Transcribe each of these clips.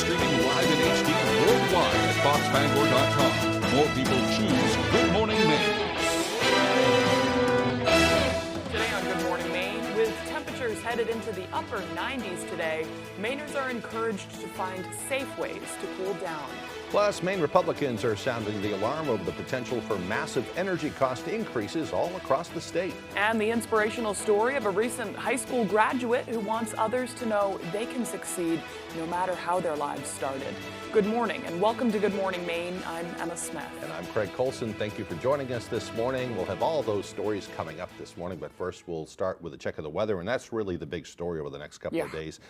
streaming live in HD worldwide at foxbangor.com. More people choose Good Morning Maine. Today on Good Morning Maine, with temperatures headed into the upper 90s today, Mainers are encouraged to find safe ways to cool down. Plus, Maine Republicans are sounding the alarm over the potential for massive energy cost increases all across the state. And the inspirational story of a recent high school graduate who wants others to know they can succeed no matter how their lives started. Good morning and welcome to Good Morning Maine. I'm Emma Smith. And I'm Craig Colson. Thank you for joining us this morning. We'll have all those stories coming up this morning, but first we'll start with a check of the weather, and that's really the big story over the next couple of days.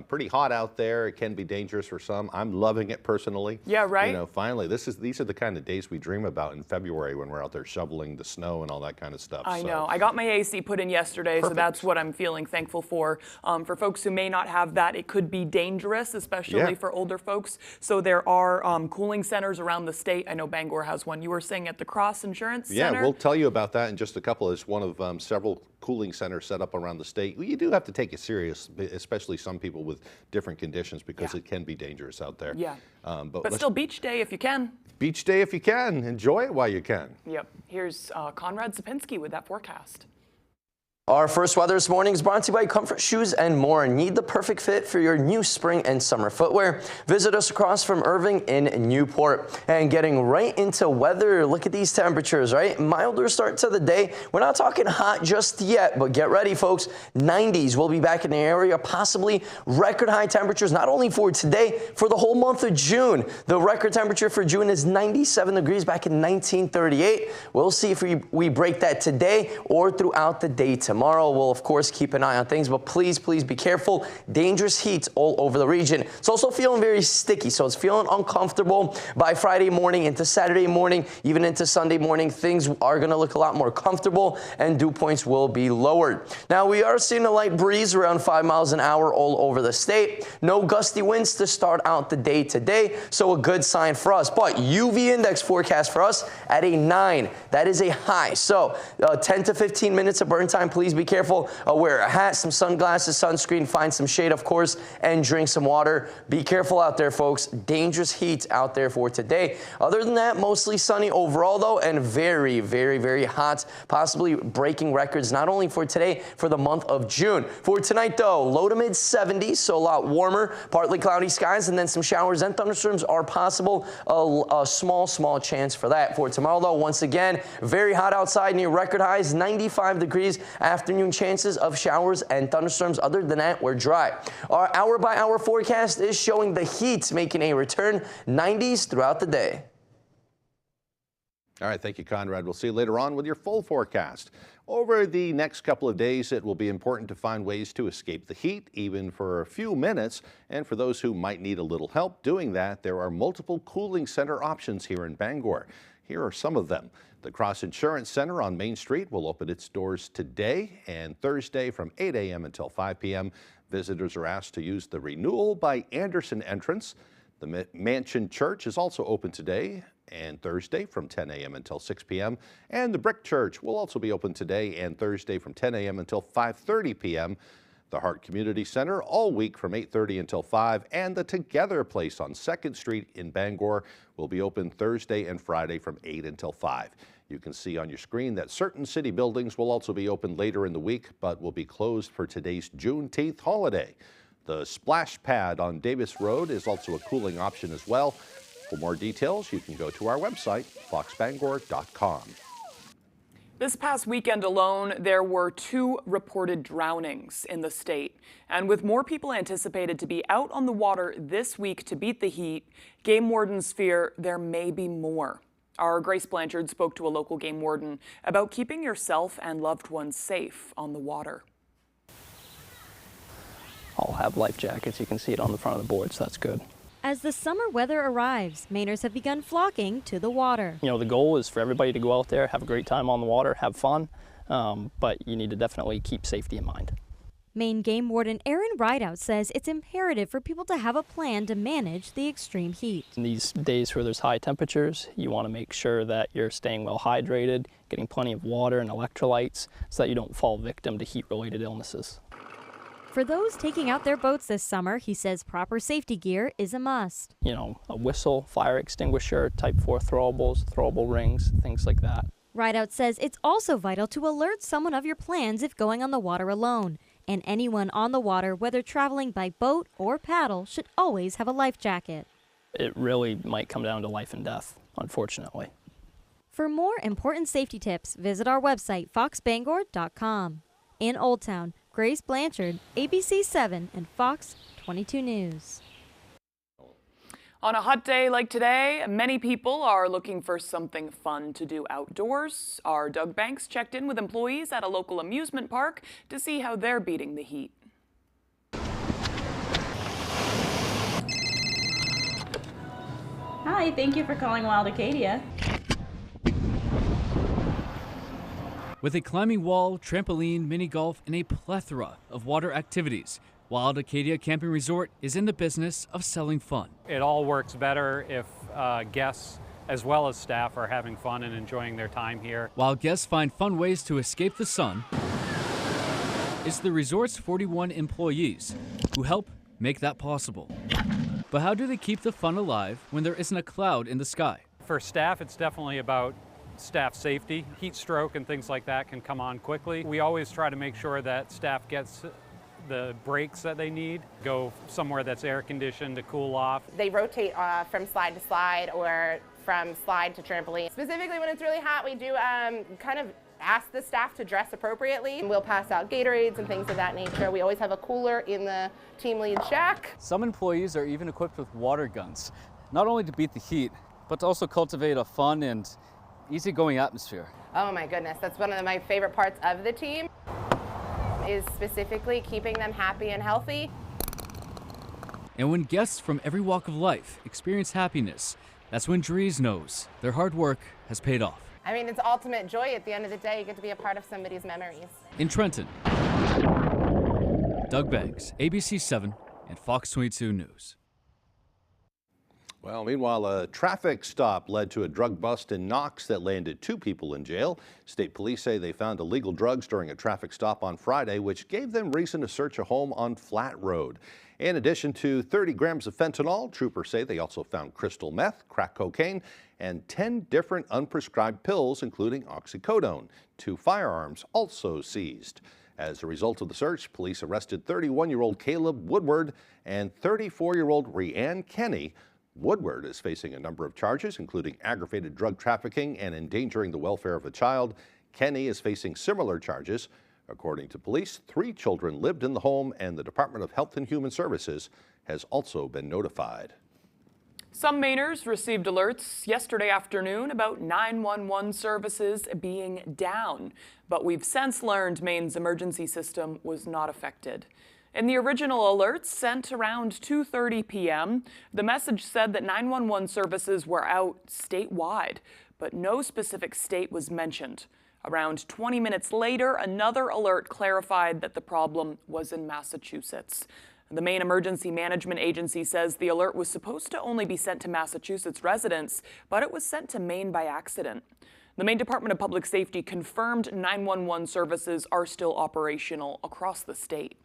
Pretty hot out there. It can be dangerous for some. I'm loving it personally. Yeah, right. You know, finally, these are the kind of days we dream about in February when we're out there shoveling the snow and all that kind of stuff. I know. I got my AC put in yesterday, so that's what I'm feeling thankful for. For folks who may not have that, it could be dangerous, especially for older folks. So there are cooling centers around the state. I know Bangor has one. You were saying at the Cross Insurance Center? Yeah, we'll tell you about that in just a couple. It's one of several cooling centers set up around the state. You do have to take it serious, especially some people with different conditions, because it can be dangerous out there. Yeah. But still, beach day if you can. Beach day if you can. Enjoy it while you can. Yep. Here's Conrad Sapinski with that forecast. Our first weather this morning is brought to you by Comfort Shoes and More. Need the perfect fit for your new spring and summer footwear? Visit us across from Irving in Newport. And getting right into weather, look at these temperatures, right? Milder start to the day. We're not talking hot just yet, but get ready, folks. 90s will be back in the area, possibly record high temperatures, not only for today, for the whole month of June. The record temperature for June is 97 degrees back in 1938. We'll see if we break that today or throughout the day tomorrow. We'll, of course, keep an eye on things, but please be careful. Dangerous heat all over the region. It's also feeling very sticky, so it's feeling uncomfortable by Friday morning into Saturday morning, even into Sunday morning. Things are going to look a lot more comfortable, and dew points will be lowered. Now, we are seeing a light breeze around 5 miles an hour all over the state. No gusty winds to start out the day today, so a good sign for us. But UV index forecast for us at a 9. That is a high. So 10 to 15 minutes of burn time. Please be careful. Wear a hat, some sunglasses, sunscreen, find some shade, of course, and drink some water. Be careful out there, folks. Dangerous heat out there for today. Other than that, mostly sunny overall, though, and very, very, very hot, possibly breaking records not only for today, for the month of June. For tonight, though, low to mid 70s, so a lot warmer, partly cloudy skies, and then some showers and thunderstorms are possible. A small chance for that. For tomorrow, though, once again, very hot outside, near record highs, 95 degrees. Afternoon chances of showers and thunderstorms. Other than that, we're dry. Our hour-by-hour forecast is showing the heat making a return, 90s throughout the day. All right, thank you, Conrad. We'll see you later on with your full forecast. Over the next couple of days, it will be important to find ways to escape the heat, even for a few minutes. And for those who might need a little help doing that, there are multiple cooling center options here in Bangor. Here are some of them. The Cross Insurance Center on Main Street will open its doors today and Thursday from 8 a.m. until 5 p.m. Visitors are asked to use the Renewal by Anderson entrance. The Mansion Church is also open today and Thursday from 10 a.m. until 6 p.m. And the Brick Church will also be open today and Thursday from 10 a.m. until 5:30 p.m. The Hart Community Center all week from 8:30 until 5, and the Together Place on 2nd Street in Bangor will be open Thursday and Friday from 8 until 5. You can see on your screen that certain city buildings will also be open later in the week, but will be closed for today's Juneteenth holiday. The Splash Pad on Davis Road is also a cooling option as well. For more details, you can go to our website, foxbangor.com. This past weekend alone, there were 2 reported drownings in the state. And with more people anticipated to be out on the water this week to beat the heat, game wardens fear there may be more. Our Grace Blanchard spoke to a local game warden about keeping yourself and loved ones safe on the water. All have life jackets. You can see it on the front of the board, so that's good. As the summer weather arrives, Mainers have begun flocking to the water. You know, the goal is for everybody to go out there, have a great time on the water, have fun, but you need to definitely keep safety in mind. Maine Game Warden Aaron Rideout says it's imperative for people to have a plan to manage the extreme heat. In these days where there's high temperatures, you want to make sure that you're staying well hydrated, getting plenty of water and electrolytes so that you don't fall victim to heat-related illnesses. For those taking out their boats this summer, he says proper safety gear is a must. You know, a whistle, fire extinguisher, type 4 throwables, throwable rings, things like that. Rideout says it's also vital to alert someone of your plans if going on the water alone. And anyone on the water, whether traveling by boat or paddle, should always have a life jacket. It really might come down to life and death, unfortunately. For more important safety tips, visit our website, foxbangor.com. In Old Town, Grace Blanchard, ABC 7 and Fox 22 News. On a hot day like today, many people are looking for something fun to do outdoors. Our Doug Banks checked in with employees at a local amusement park to see how they're beating the heat. Hi, thank you for calling Wild Acadia. With a climbing wall, trampoline, mini golf, and a plethora of water activities, Wild Acadia Camping Resort is in the business of selling fun. It all works better if guests as well as staff are having fun and enjoying their time here. While guests find fun ways to escape the sun, it's the resort's 41 employees who help make that possible. But how do they keep the fun alive when there isn't a cloud in the sky? For staff, it's definitely about staff safety. Heat stroke and things like that can come on quickly. We always try to make sure that staff gets the breaks that they need, go somewhere that's air conditioned to cool off. They rotate from slide to slide or from slide to trampoline. Specifically when it's really hot, we do kind of ask the staff to dress appropriately. We'll pass out Gatorades and things of that nature. We always have a cooler in the team lead shack. Some employees are even equipped with water guns, not only to beat the heat, but to also cultivate a fun and easygoing atmosphere. Oh my goodness, that's one of my favorite parts of the team, is specifically keeping them happy and healthy. And when guests from every walk of life experience happiness, that's when Dries knows their hard work has paid off. I mean, it's ultimate joy. At the end of the day, you get to be a part of somebody's memories. In Trenton, Doug Banks, ABC 7 and Fox 22 News. Well, meanwhile, a traffic stop led to a drug bust in Knox that landed 2 people in jail. State police say they found illegal drugs during a traffic stop on Friday, which gave them reason to search a home on Flat Road. In addition to 30 grams of fentanyl, troopers say they also found crystal meth, crack cocaine, and 10 different unprescribed pills, including oxycodone. 2 firearms also seized. As a result of the search, police arrested 31-year-old Caleb Woodward and 34-year-old Rhianne Kenny. Woodward is facing a number of charges, including aggravated drug trafficking and endangering the welfare of a child. Kenny is facing similar charges. According to police, 3 children lived in the home, and the Department of Health and Human Services has also been notified. Some Mainers received alerts yesterday afternoon about 911 services being down, but we've since learned Maine's emergency system was not affected. In the original alerts sent around 2:30 p.m., the message said that 911 services were out statewide, but no specific state was mentioned. Around 20 minutes later, another alert clarified that the problem was in Massachusetts. The Maine Emergency Management Agency says the alert was supposed to only be sent to Massachusetts residents, but it was sent to Maine by accident. The Maine Department of Public Safety confirmed 911 services are still operational across the state.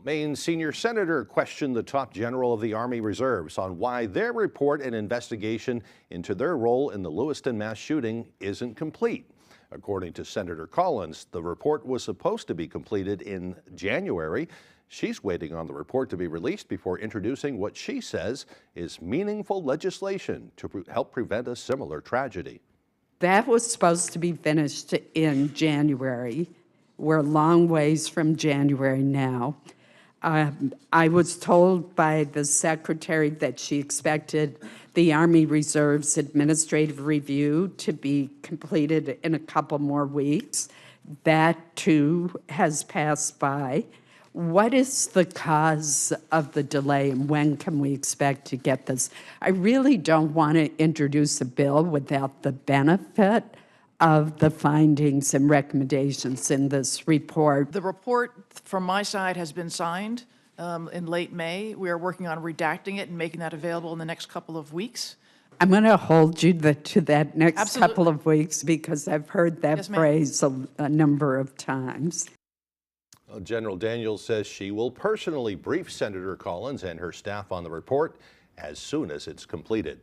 Maine's senior senator questioned the top general of the Army Reserves on why their report and investigation into their role in the Lewiston mass shooting isn't complete. According to Senator Collins, the report was supposed to be completed in January. She's waiting on the report to be released before introducing what she says is meaningful legislation to help prevent a similar tragedy. That was supposed to be finished in January. We're a long ways from January now. I was told by the secretary that she expected the Army Reserve's administrative review to be completed in a couple more weeks. That, too, has passed by. What is the cause of the delay, and when can we expect to get this? I really don't want to introduce a bill without the benefit of the findings and recommendations in this report. The report from my side has been signed in late May. We are working on redacting it and making that available in the next couple of weeks. I'm going to hold you to that next Absolutely. couple of weeks because I've heard that Yes, ma'am. phrase a number of times. General Daniels says she will personally brief Senator Collins and her staff on the report as soon as it's completed.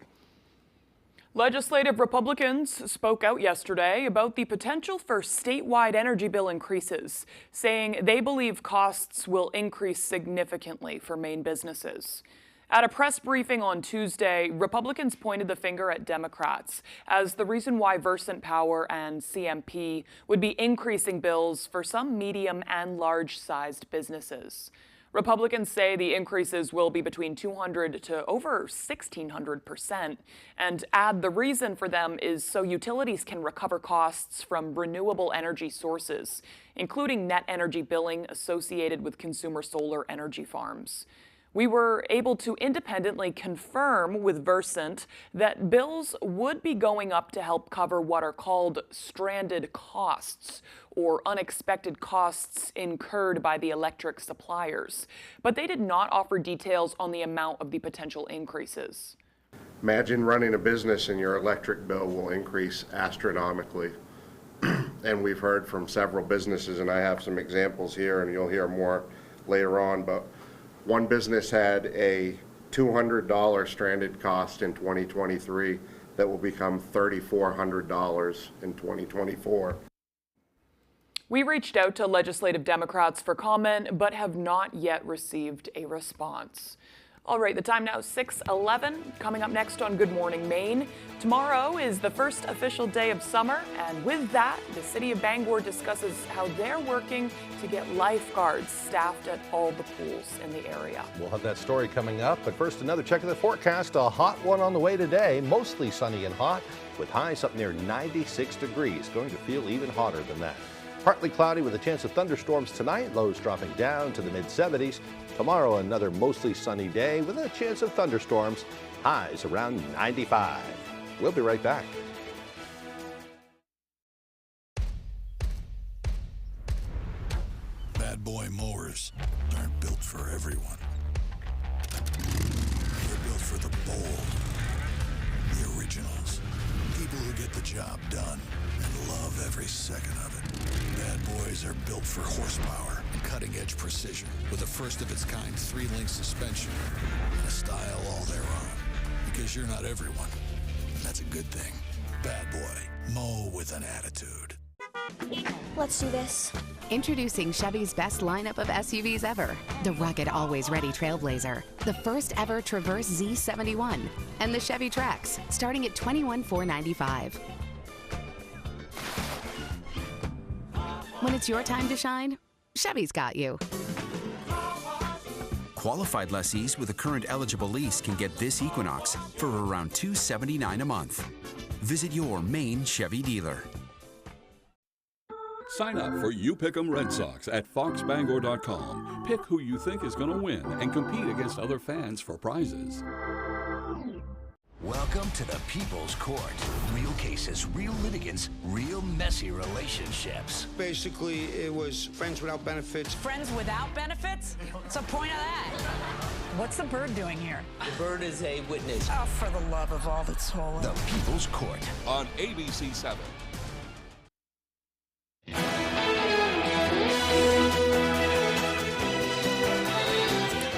Legislative Republicans spoke out yesterday about the potential for statewide energy bill increases, saying they believe costs will increase significantly for Maine businesses. At a press briefing on Tuesday, Republicans pointed the finger at Democrats as the reason why Versant Power and CMP would be increasing bills for some medium and large-sized businesses. Republicans say the increases will be between 200 to over 1,600%, and add the reason for them is so utilities can recover costs from renewable energy sources, including net energy billing associated with consumer solar energy farms. We were able to independently confirm with Versant that bills would be going up to help cover what are called stranded costs, or unexpected costs incurred by the electric suppliers. But they did not offer details on the amount of the potential increases. Imagine running a business and your electric bill will increase astronomically. And we've heard from several businesses, and I have some examples here, and you'll hear more later on, but one business had a $200 stranded cost in 2023 that will become $3,400 in 2024. We reached out to legislative Democrats for comment, but have not yet received a response. All right, the time now is 6:11. Coming up next on Good Morning Maine. Tomorrow is the first official day of summer, and with that, the city of Bangor discusses how they're working to get lifeguards staffed at all the pools in the area. We'll have that story coming up, but first another check of the forecast. A hot one on the way today, mostly sunny and hot, with highs up near 96 degrees. Going to feel even hotter than that. Partly cloudy with a chance of thunderstorms tonight, lows dropping down to the mid-70s. Tomorrow, another mostly sunny day with a chance of thunderstorms, highs around 95. We'll be right back. Bad boy mowers aren't built for everyone. They're built for the bold, the originals, people who get the job done and love every second of it. Bad boys are built for horsepower and cutting-edge precision with a first-of-its-kind 3-link suspension and a style all their own. Because you're not everyone. That's a good thing. Bad boy. Mow with an attitude. Let's do this. Introducing Chevy's best lineup of SUVs ever. The rugged, always-ready Trailblazer, the first ever Traverse Z71, and the Chevy Trax, starting at $21,495. When it's your time to shine, Chevy's got you. Qualified lessees with a current eligible lease can get this Equinox for around $279 a month. Visit your Maine Chevy dealer. Sign up for You Pick 'em Red Sox at foxbangor.com. Pick who you think is going to win and compete against other fans for prizes. Welcome to the People's Court. Real cases, real litigants, real messy relationships. Basically, it was friends without benefits. Friends without benefits? What's the point of that? What's the bird doing here? The bird is a witness. Oh, for the love of all that's holy. The People's Court on ABC 7.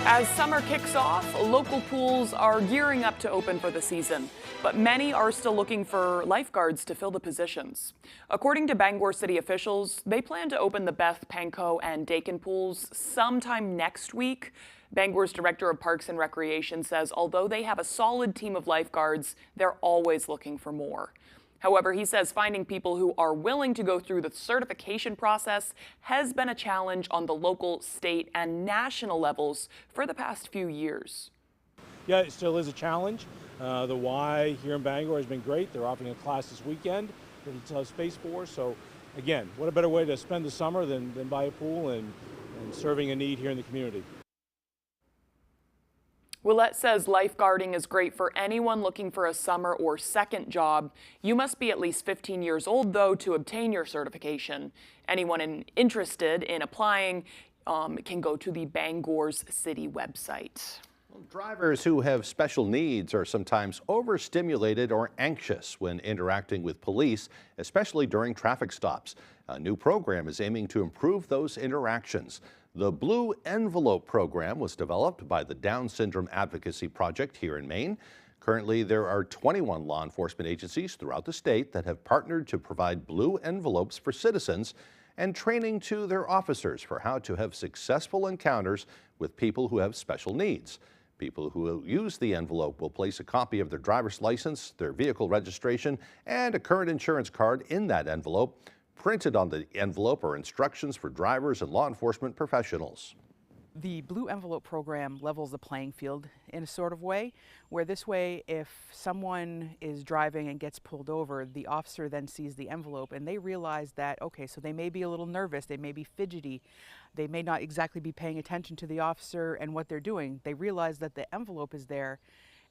As summer kicks off, local pools are gearing up to open for the season, but many are still looking for lifeguards to fill the positions. According to Bangor City officials, they plan to open the Beth, Pankow, and Dakin pools sometime next week. Bangor's Director of Parks and Recreation says although they have a solid team of lifeguards, they're always looking for more. However, he says finding people who are willing to go through the certification process has been a challenge on the local, state, and national levels for the past few years. Yeah, it still is a challenge. The Y here in Bangor has been great. They're offering a class this weekend that it's space for. So again, what a better way to spend the summer than by a pool and serving a need here in the community. Willette says lifeguarding is great for anyone looking for a summer or second job. You must be at least 15 years old, though, to obtain your certification. Anyone interested in applying can go to the Bangor's City website. Drivers who have special needs are sometimes overstimulated or anxious when interacting with police, especially during traffic stops. A new program is aiming to improve those interactions. The Blue Envelope program was developed by the Down Syndrome Advocacy Project here in Maine. Currently, there are 21 law enforcement agencies throughout the state that have partnered to provide blue envelopes for citizens and training to their officers for how to have successful encounters with people who have special needs. People who use the envelope will place a copy of their driver's license, their vehicle registration, and a current insurance card in that envelope. Printed on the envelope are instructions for drivers and law enforcement professionals. The Blue Envelope program levels the playing field in a sort of way, where this way, if someone is driving and gets pulled over, the officer then sees the envelope and they realize that, okay, so they may be a little nervous, they may be fidgety, they may not exactly be paying attention to the officer and what they're doing. They realize that the envelope is there,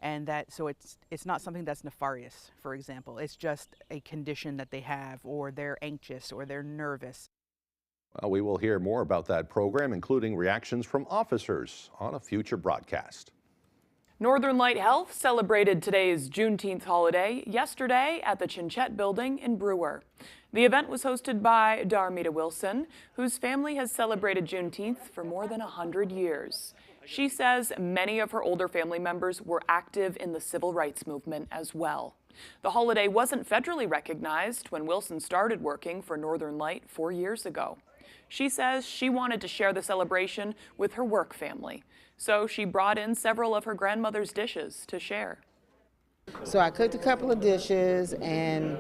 and that so it's not something that's nefarious, for example. It's just a condition that they have, or they're anxious, or they're nervous. Well, we will hear more about that program, including reactions from officers, on a future broadcast. Northern Light Health celebrated today's Juneteenth holiday yesterday at the Chinchette Building in Brewer. The event was hosted by Darmita Wilson, whose family has celebrated Juneteenth for more than 100 years. She says many of her older family members were active in the civil rights movement as well. The holiday wasn't federally recognized when Wilson started working for Northern Light 4 years ago. She says she wanted to share the celebration with her work family, so she brought in several of her grandmother's dishes to share. So I cooked a couple of dishes and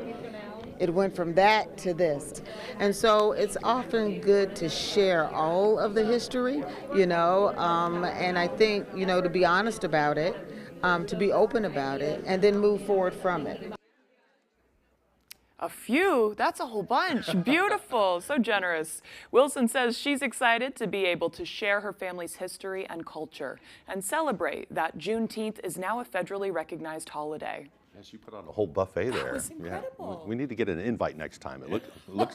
it went from that to this. And so it's often good to share all of the history, and I think, to be honest about it, to be open about it, and then move forward from it. A few? That's a whole bunch. Beautiful. So generous. Wilson says she's excited to be able to share her family's history and culture and celebrate that Juneteenth is now a federally recognized holiday. Yes, you put on a whole buffet there. That was incredible. Yeah. We need to get an invite next time. It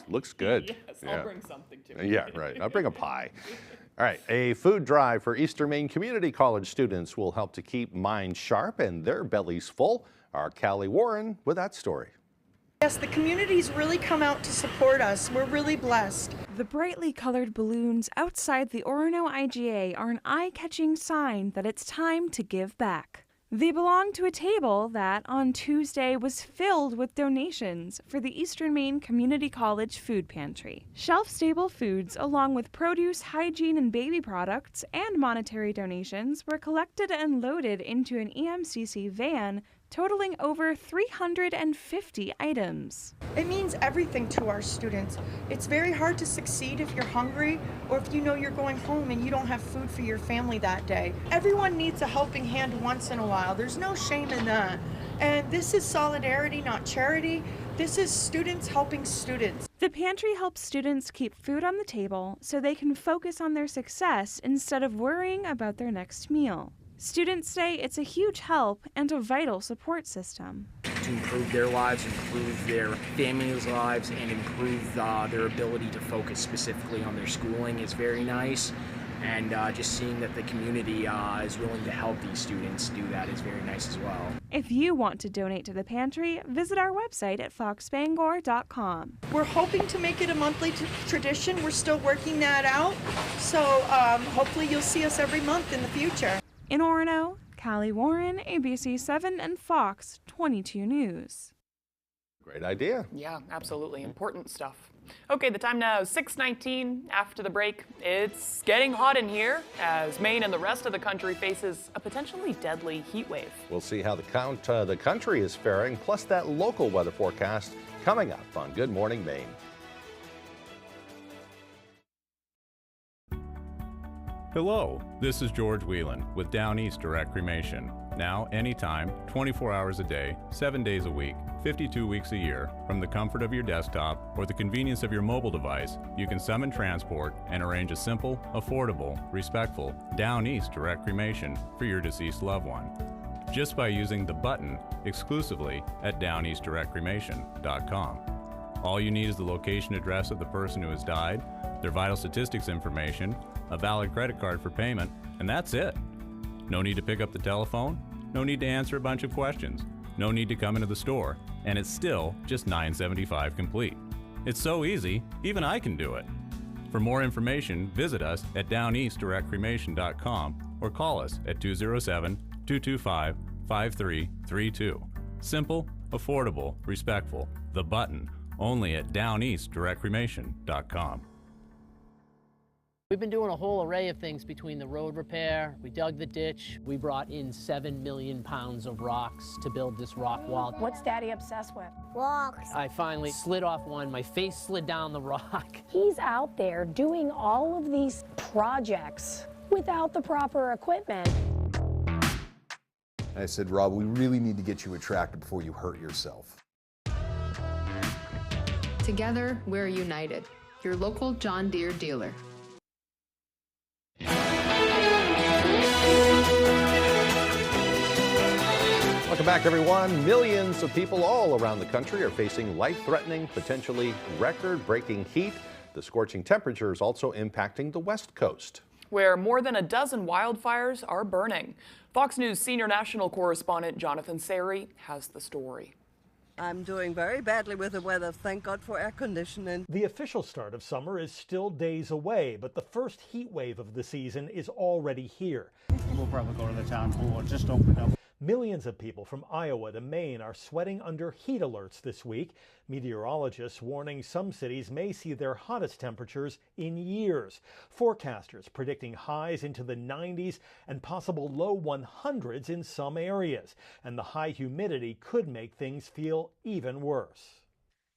looks good. Yes, I'll bring something to Yeah, right. I'll bring a pie. All right, a food drive for Eastern Maine Community College students will help to keep minds sharp and their bellies full. Our Callie Warren with that story. Yes, the community's really come out to support us. We're really blessed. The brightly colored balloons outside the Orono IGA are an eye-catching sign that it's time to give back. They belong to a table that, on Tuesday, was filled with donations for the Eastern Maine Community College Food Pantry. Shelf-stable foods, along with produce, hygiene, and baby products, and monetary donations, were collected and loaded into an EMCC van, totaling over 350 items. It means everything to our students. It's very hard to succeed if you're hungry or if you know you're going home and you don't have food for your family that day. Everyone needs a helping hand once in a while. There's no shame in that. And this is solidarity, not charity. This is students helping students. The pantry helps students keep food on the table so they can focus on their success instead of worrying about their next meal. Students say it's a huge help and a vital support system. To improve their lives, improve their families' lives, and improve their ability to focus specifically on their schooling is very nice. And just seeing that the community is willing to help these students do that is very nice as well. If you want to donate to the pantry, visit our website at foxbangor.com. We're hoping to make it a monthly tradition. We're still working that out. So hopefully you'll see us every month in the future. In Orono, Callie Warren, ABC 7 and Fox 22 News. Great idea. Yeah, absolutely. Important stuff. Okay, the time now is 6:19. After the break, it's getting hot in here as Maine and the rest of the country faces a potentially deadly heat wave. We'll see how the country is faring, plus that local weather forecast coming up on Good Morning Maine. Hello, this is George Whelan with Down East Direct Cremation. Now, anytime, 24 hours a day, 7 days a week, 52 weeks a year, from the comfort of your desktop or the convenience of your mobile device, you can summon transport and arrange a simple, affordable, respectful Down East Direct Cremation for your deceased loved one. Just by using the button exclusively at downeastdirectcremation.com. All you need is the location address of the person who has died, their vital statistics information, a valid credit card for payment, and that's it. No need to pick up the telephone. No need to answer a bunch of questions. No need to come into the store. And it's still just $9.75 complete. It's so easy, even I can do it. For more information, visit us at downeastdirectcremation.com or call us at 207-225-5332. Simple, affordable, respectful. The Button, only at downeastdirectcremation.com. We've been doing a whole array of things between the road repair, we dug the ditch, we brought in 7 million pounds of rocks to build this rock wall. What's Daddy obsessed with? Rocks. I finally slid off one, my face slid down the rock. He's out there doing all of these projects without the proper equipment. I said, Rob, we really need to get you a tractor before you hurt yourself. Together, we're united. Your local John Deere dealer. Welcome back, everyone. Millions of people all around the country are facing life-threatening, potentially record-breaking heat. The scorching temperatures also impacting the West Coast, where more than a dozen wildfires are burning. Fox News senior national correspondent Jonathan Sari has the story. I'm doing very badly with the weather. Thank God for air conditioning. The official start of summer is still days away, but the first heat wave of the season is already here. We'll probably go to the town pool. It just opened up. Millions of people from Iowa to Maine are sweating under heat alerts this week. Meteorologists warning some cities may see their hottest temperatures in years. Forecasters predicting highs into the 90s and possible low 100s in some areas. And the high humidity could make things feel even worse.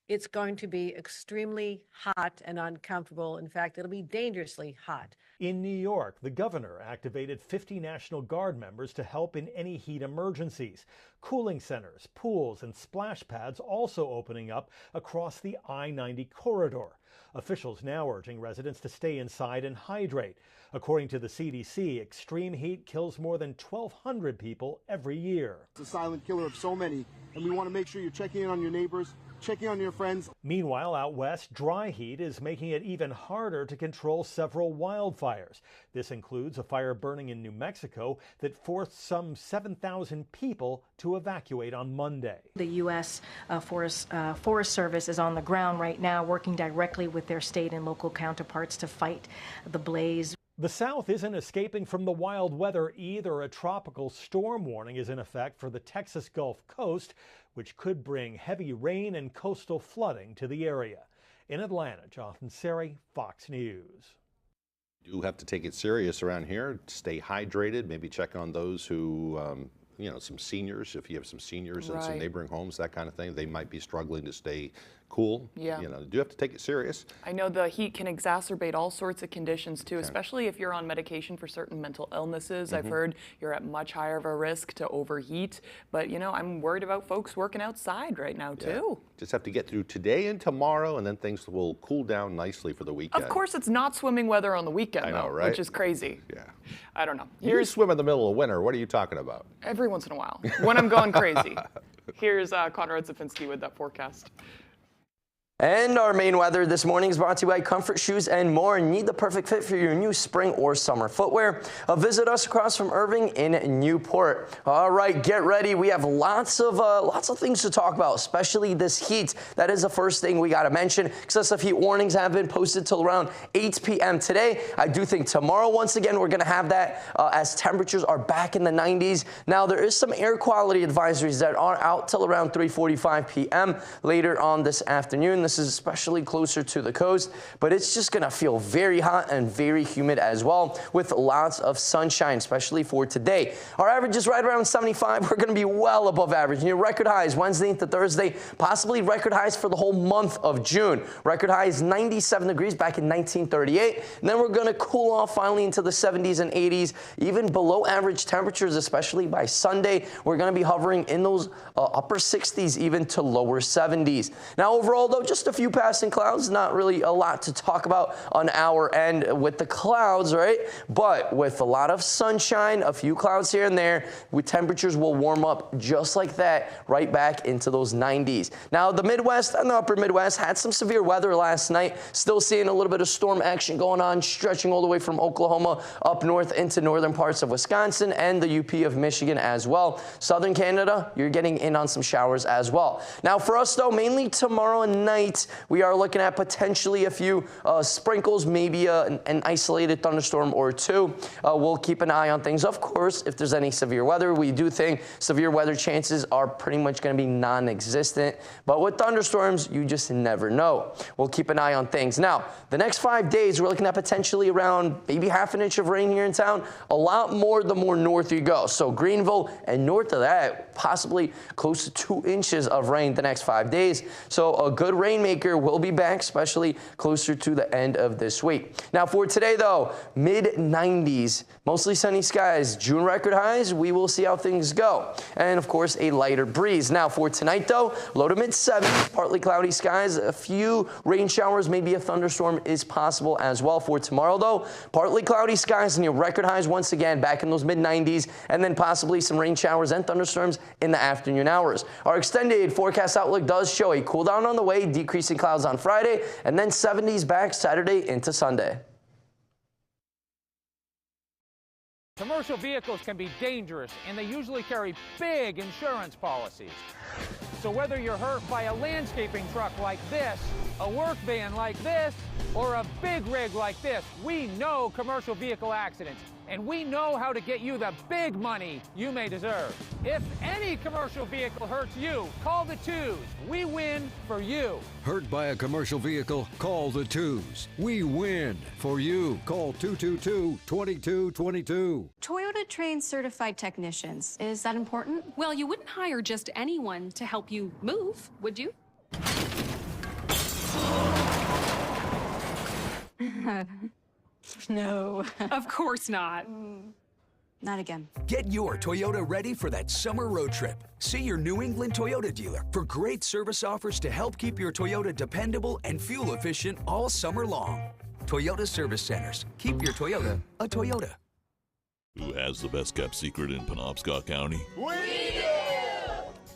It's going to be extremely hot and uncomfortable. In fact, it'll be dangerously hot. In New York, the governor activated 50 National Guard members to help in any heat emergencies. Cooling centers, pools, and splash pads also opening up across the I-90 corridor. Officials now urging residents to stay inside and hydrate. According to the CDC, extreme heat kills more than 1,200 people every year. It's a silent killer of so many, and we want to make sure you're checking in on your neighbors, checking on your friends. Meanwhile, out west, dry heat is making it even harder to control several wildfires. This includes a fire burning in New Mexico that forced some 7,000 people to evacuate on Monday. The U.S. Forest Service is on the ground right now working directly with their state and local counterparts to fight the blaze. The South isn't escaping from the wild weather either. A tropical storm warning is in effect for the Texas Gulf Coast, which could bring heavy rain and coastal flooding to the area. In Atlanta, Jonathan Sari, Fox News. You do have to take it serious around here. Stay hydrated. Maybe check on those who, some seniors. If you have some seniors in some neighboring homes, that kind of thing, they might be struggling to stay cool. Yeah. You do have to take it serious. I know the heat can exacerbate all sorts of conditions too, especially if you're on medication for certain mental illnesses. I've heard you're at much higher of a risk to overheat. But, I'm worried about folks working outside right now too. Just have to get through today and tomorrow, and then things will cool down nicely for the weekend. Of course, it's not swimming weather on the weekend, I know, though, right? which is crazy. Yeah. I don't know. You swim in the middle of winter. What are you talking about? Every once in a while, when I'm going crazy. Here's Conrad Zafinski with that forecast. And our main weather this morning is brought to you by Comfort Shoes and More. Need the perfect fit for your new spring or summer footwear? Visit us across from Irving in Newport. All right, get ready. We have lots of things to talk about, especially this heat. That is the first thing we got to mention. Excessive heat warnings have been posted till around 8 p.m. today. I do think tomorrow, once again, we're going to have that as temperatures are back in the 90s. Now, there is some air quality advisories that are out till around 3:45 p.m. later on this afternoon. This is especially closer to the coast, but it's just going to feel very hot and very humid as well, with lots of sunshine, especially for today. Our average is right around 75. We're going to be well above average. Record highs Wednesday into Thursday, possibly record highs for the whole month of June. Record high is 97 degrees back in 1938. And then we're going to cool off finally into the 70s and 80s, even below average temperatures, especially by Sunday. We're going to be hovering in those upper 60s, even to lower 70s. Now, overall, though, just just a few passing clouds, not really a lot to talk about on our end with the clouds, right? But with a lot of sunshine, a few clouds here and there, temperatures will warm up just like that, right back into those 90s. Now, the Midwest and the upper Midwest had some severe weather last night. Still seeing a little bit of storm action going on, stretching all the way from Oklahoma up north into northern parts of Wisconsin and the UP of Michigan as well. Southern Canada, you're getting in on some showers as well. Now, for us, though, mainly tomorrow night, we are looking at potentially a few sprinkles, maybe an isolated thunderstorm or two. We'll keep an eye on things. Of course, if there's any severe weather, we do think severe weather chances are pretty much going to be non-existent. But with thunderstorms, you just never know. We'll keep an eye on things. Now, the next 5 days, we're looking at potentially around maybe half an inch of rain here in town. A lot more the more north you go. So Greenville and north of that, possibly close to 2 inches of rain the next 5 days. So a good rainmaker will be back, especially closer to the end of this week. Now for today, though, mid-90s, mostly sunny skies, June record highs. We will see how things go. And of course, a lighter breeze. Now for tonight, though, low to mid-70s, partly cloudy skies, a few rain showers, maybe a thunderstorm is possible as well. For tomorrow, though, partly cloudy skies near record highs once again, back in those mid-90s, and then possibly some rain showers and thunderstorms in the afternoon hours. Our extended forecast outlook does show a cool down on the way, decreasing clouds on Friday, and then 70s back Saturday into Sunday. Commercial vehicles can be dangerous, and they usually carry big insurance policies. So whether you're hurt by a landscaping truck like this, a work van like this, or a big rig like this, we know commercial vehicle accidents, and we know how to get you the big money you may deserve. If any commercial vehicle hurts you, call the twos. We win for you. Hurt by a commercial vehicle? Call the twos. We win for you. Call 222-2222. Toyota trains certified technicians. Is that important? Well, you wouldn't hire just anyone to help you move, would you? No. Of course not. Not again. Get your Toyota ready for that summer road trip. See your New England Toyota dealer for great service offers to help keep your Toyota dependable and fuel efficient all summer long. Toyota Service Centers. Keep your Toyota a Toyota. Who has the best kept secret in Penobscot County? We do!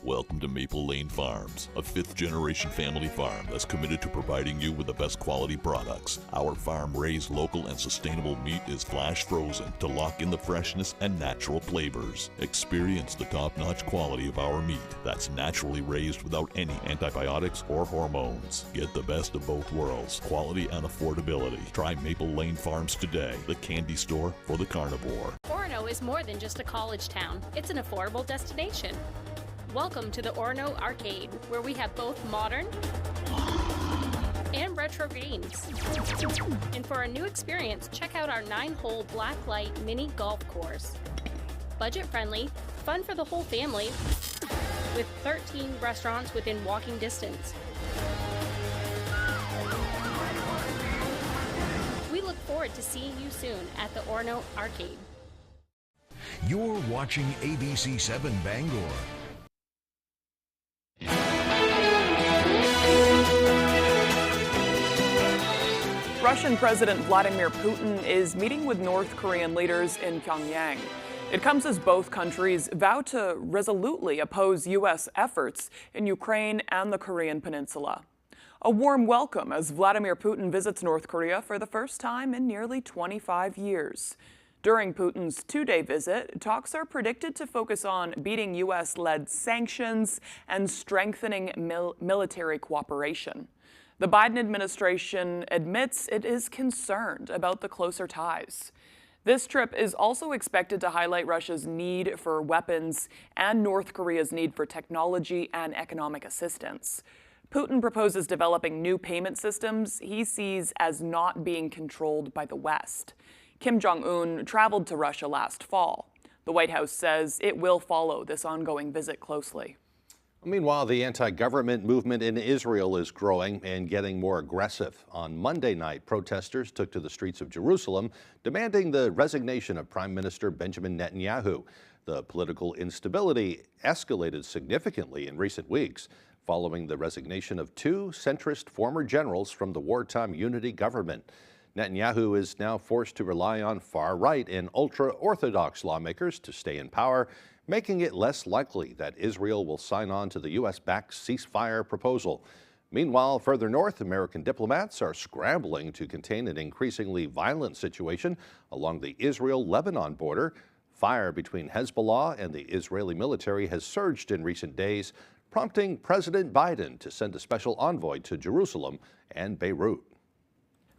Welcome to Maple Lane Farms, a fifth-generation family farm that's committed to providing you with the best quality products. Our farm-raised local and sustainable meat is flash frozen to lock in the freshness and natural flavors. Experience the top-notch quality of our meat that's naturally raised without any antibiotics or hormones. Get the best of both worlds, quality and affordability. Try Maple Lane Farms today, the candy store for the carnivore. Orono is more than just a college town. It's an affordable destination. Welcome to the Orono Arcade, where we have both modern and retro games. And for a new experience, check out our 9-hole blacklight mini golf course. Budget-friendly, fun for the whole family, with 13 restaurants within walking distance. We look forward to seeing you soon at the Orono Arcade. You're watching ABC 7 Bangor. Russian President Vladimir Putin is meeting with North Korean leaders in Pyongyang. It comes as both countries vow to resolutely oppose U.S. efforts in Ukraine and the Korean Peninsula. A warm welcome as Vladimir Putin visits North Korea for the first time in nearly 25 years. During Putin's 2-day visit, talks are predicted to focus on beating U.S.-led sanctions and strengthening military cooperation. The Biden administration admits it is concerned about the closer ties. This trip is also expected to highlight Russia's need for weapons and North Korea's need for technology and economic assistance. Putin proposes developing new payment systems he sees as not being controlled by the West. Kim Jong-un traveled to Russia last fall. The White House says it will follow this ongoing visit closely. Meanwhile, the anti-government movement in Israel is growing and getting more aggressive. On Monday night, protesters took to the streets of Jerusalem, demanding the resignation of Prime Minister Benjamin Netanyahu. The political instability escalated significantly in recent weeks. following the resignation of two centrist former generals from the wartime unity government. Netanyahu is now forced to rely on far-right and ultra-Orthodox lawmakers to stay in power, making it less likely that Israel will sign on to the U.S.-backed ceasefire proposal. Meanwhile, further north, American diplomats are scrambling to contain an increasingly violent situation along the Israel-Lebanon border. Fire between Hezbollah and the Israeli military has surged in recent days, prompting President Biden to send a special envoy to Jerusalem and Beirut.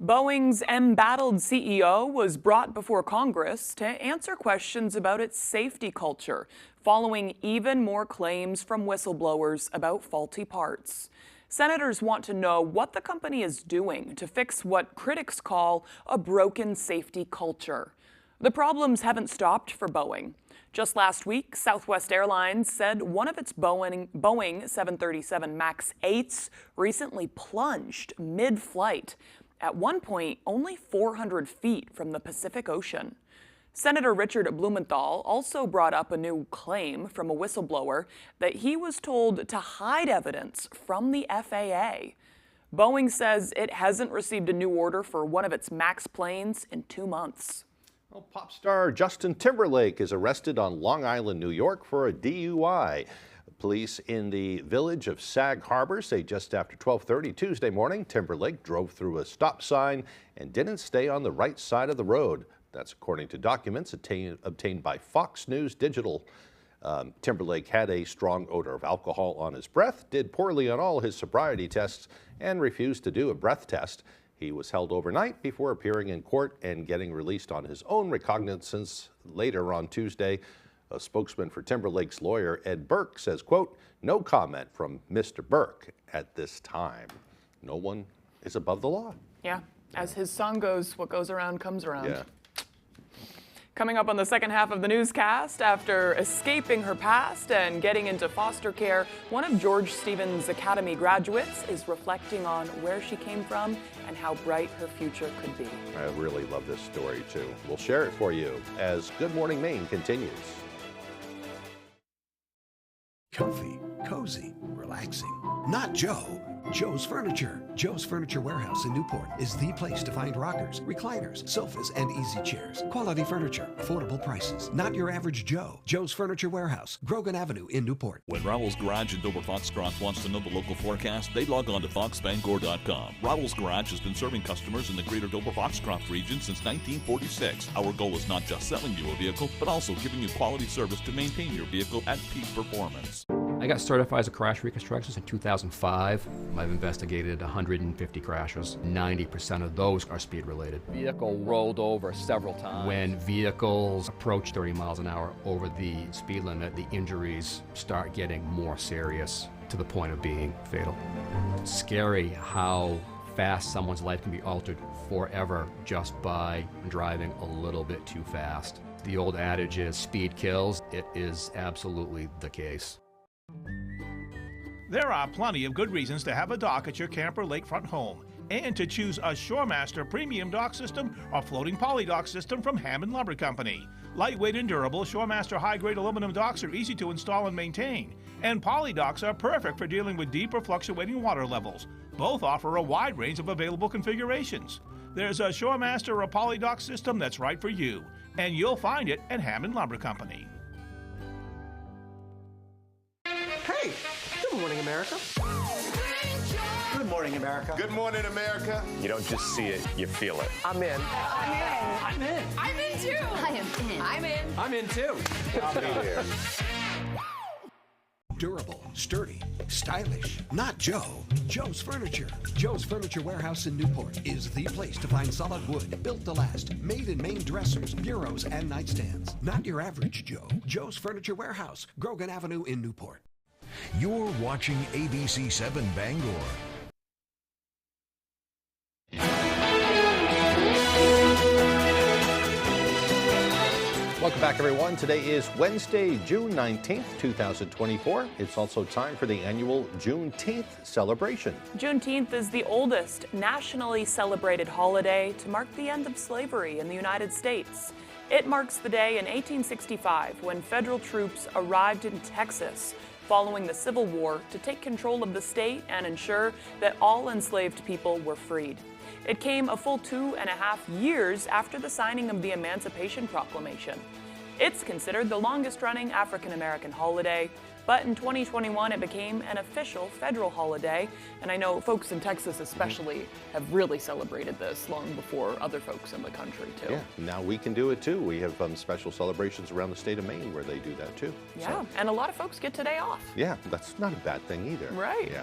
Boeing's embattled CEO was brought before Congress to answer questions about its safety culture, following even more claims from whistleblowers about faulty parts. Senators want to know what the company is doing to fix what critics call a broken safety culture. The problems haven't stopped for Boeing. Just last week, Southwest Airlines said one of its Boeing 737 MAX 8s recently plunged mid-flight, at one point only 400 feet from the Pacific Ocean. Senator Richard Blumenthal also brought up a new claim from a whistleblower that he was told to hide evidence from the FAA. Boeing says it hasn't received a new order for one of its MAX planes in 2 months. Well, pop star Justin Timberlake is arrested on Long Island, New York for a DUI. Police in the village of Sag Harbor say just after 12:30 Tuesday morning, Timberlake drove through a stop sign and didn't stay on the right side of the road. That's according to documents obtained by Fox News Digital. Timberlake had a strong odor of alcohol on his breath, did poorly on all his sobriety tests, and refused to do a breath test. He was held overnight before appearing in court and getting released on his own recognizance later on Tuesday. A spokesman for Timberlake's lawyer, Ed Burke, says, quote, "No comment from Mr. Burke at this time. No one is above the law." Yeah, as his song goes, what goes around comes around. Yeah. Coming up on the second half of the newscast, after escaping her past and getting into foster care, one of George Stevens Academy graduates is reflecting on where she came from and how bright her future could be. I really love this story, too. We'll share it for you as Good Morning Maine continues. Comfy, cozy, relaxing. Not Joe. Joe's Furniture. Joe's Furniture Warehouse in Newport is the place to find rockers, recliners, sofas, and easy chairs. Quality furniture, affordable prices. Not your average Joe. Joe's Furniture Warehouse, Grogan Avenue in Newport. When Rowell's Garage in Dover Foxcroft wants to know the local forecast, they log on to foxbangor.com. Rowell's Garage has been serving customers in the greater Dover Foxcroft region since 1946. Our goal is not just selling you a vehicle, but also giving you quality service to maintain your vehicle at peak performance. I got certified as a crash reconstructionist in 2005. I've investigated 150 crashes. 90% of those are speed related. Vehicle rolled over several times. When vehicles approach 30 miles an hour over the speed limit, the injuries start getting more serious to the point of being fatal. It's scary how fast someone's life can be altered forever just by driving a little bit too fast. The old adage is speed kills. It is absolutely the case. There are plenty of good reasons to have a dock at your camper lakefront home and to choose a ShoreMaster premium dock system or floating poly dock system from Hammond Lumber Company. Lightweight and durable, ShoreMaster high-grade aluminum docks are easy to install and maintain, and poly docks are perfect for dealing with deep or fluctuating water levels. Both offer a wide range of available configurations. There's a ShoreMaster or poly dock system that's right for you, and you'll find it at Hammond Lumber Company. Hey, good morning, America. Good morning, America. Good morning, America. You don't just see it, you feel it. I'm in. I'm in. I'm in. I'm in too. I am in. I'm in. I'm in too. I'll be here. Durable, sturdy, stylish. Not Joe. Joe's Furniture. Joe's Furniture Warehouse in Newport is the place to find solid wood, built to last, made in Maine dressers, bureaus, and nightstands. Not your average Joe. Joe's Furniture Warehouse, Grogan Avenue in Newport. You're watching ABC 7 Bangor. Welcome back, everyone. Today is Wednesday, June 19th, 2024. It's also time for the annual Juneteenth celebration. Juneteenth is the oldest nationally celebrated holiday to mark the end of slavery in the United States. It marks the day in 1865 when federal troops arrived in Texas, following the Civil War to take control of the state and ensure that all enslaved people were freed. It came a full 2.5 years after the signing of the Emancipation Proclamation. It's considered the longest-running African-American holiday, but in 2021 it became an official federal holiday, and I know folks in Texas especially have really celebrated this long before other folks in the country too. Yeah, now we can do it too. We have special celebrations around the state of Maine where they do that too. Yeah, So, and a lot of folks get today off. yeah, that's not a bad thing either. Right. Yeah.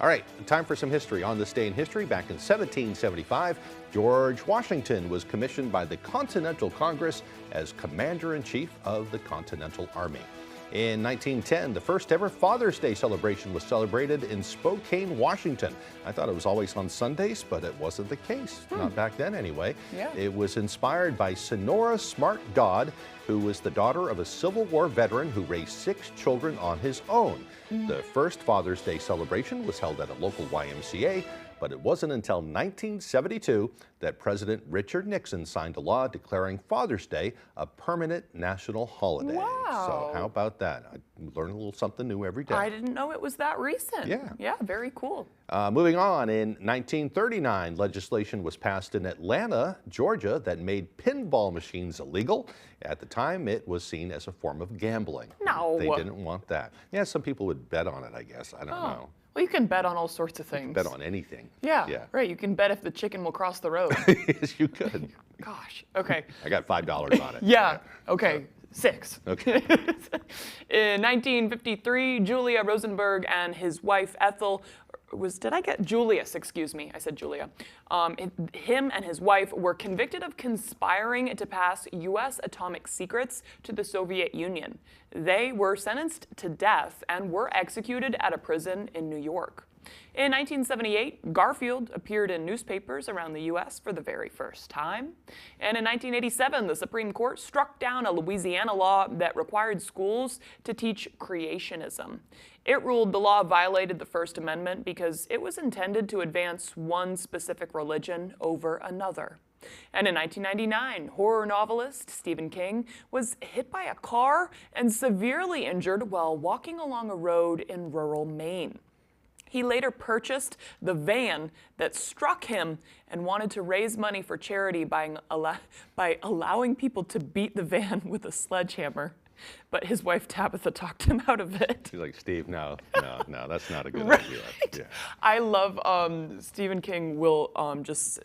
All right, time for some history. On this day in history, back in 1775, George Washington was commissioned by the Continental Congress as Commander-in-Chief of the Continental Army. In 1910, the first ever Father's Day celebration was celebrated in Spokane, Washington. I thought it was always on Sundays, but it wasn't the case. Not back then anyway. Yeah. It was inspired by Sonora Smart Dodd, who was the daughter of a Civil War veteran who raised 6 children on his own. The first Father's Day celebration was held at a local YMCA, but it wasn't until 1972 that President Richard Nixon signed a law declaring Father's Day a permanent national holiday. Wow. So how about that? I learn a little something new every day. I didn't know it was that recent. Yeah. Yeah, very cool. Moving on, in 1939, legislation was passed in Atlanta, Georgia, that made pinball machines illegal. At the time, it was seen as a form of gambling. No. They didn't want that. Yeah, some people would bet on it, I guess. I don't know. Well, you can bet on all sorts of things. Bet on anything. Yeah, Yeah. Right. You can bet if the chicken will cross the road. Yes, you could. Gosh. Okay. I got $5 on it. Yeah. Okay. 6. Okay. In 1953, Julia Rosenberg and his wife Ethel Julius, excuse me, I said Julia. Him and his wife were convicted of conspiring to pass U.S. atomic secrets to the Soviet Union. They were sentenced to death and were executed at a prison in New York. In 1978, Garfield appeared in newspapers around the U.S. for the very first time. And in 1987, the Supreme Court struck down a Louisiana law that required schools to teach creationism. It ruled the law violated the First Amendment because it was intended to advance one specific religion over another. And in 1999, horror novelist Stephen King was hit by a car and severely injured while walking along a road in rural Maine. He later purchased the van that struck him and wanted to raise money for charity by allowing people to beat the van with a sledgehammer. But his wife Tabitha talked him out of it. She's like, Steve, no, that's not a good idea. Yeah. I love Stephen King will just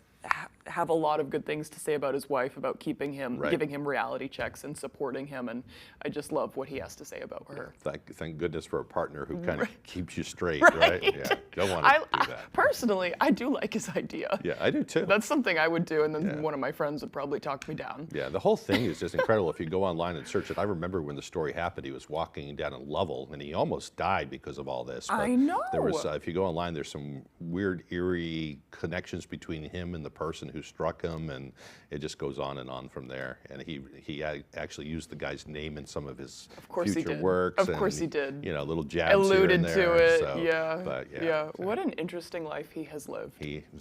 have a lot of good things to say about his wife, about keeping him, giving him reality checks and supporting him, and I just love what he has to say about her. Thank goodness for a partner who kind of keeps you straight, right? Yeah, don't want to do that. Personally, I do like his idea. Yeah, I do too. That's something I would do, and then one of my friends would probably talk me down. Yeah, the whole thing is just incredible. If you go online and search it, I remember when the story happened, he was walking down in Lovell, and he almost died because of all this. But I know. There was, if you go online, there's some weird, eerie connections between him and the person who struck him, and it just goes on and on from there. And he actually used the guy's name in some of his future works. Of course he did. You know, little jabs alluded here and there, to it. so, Yeah. But yeah. What an interesting life he has lived.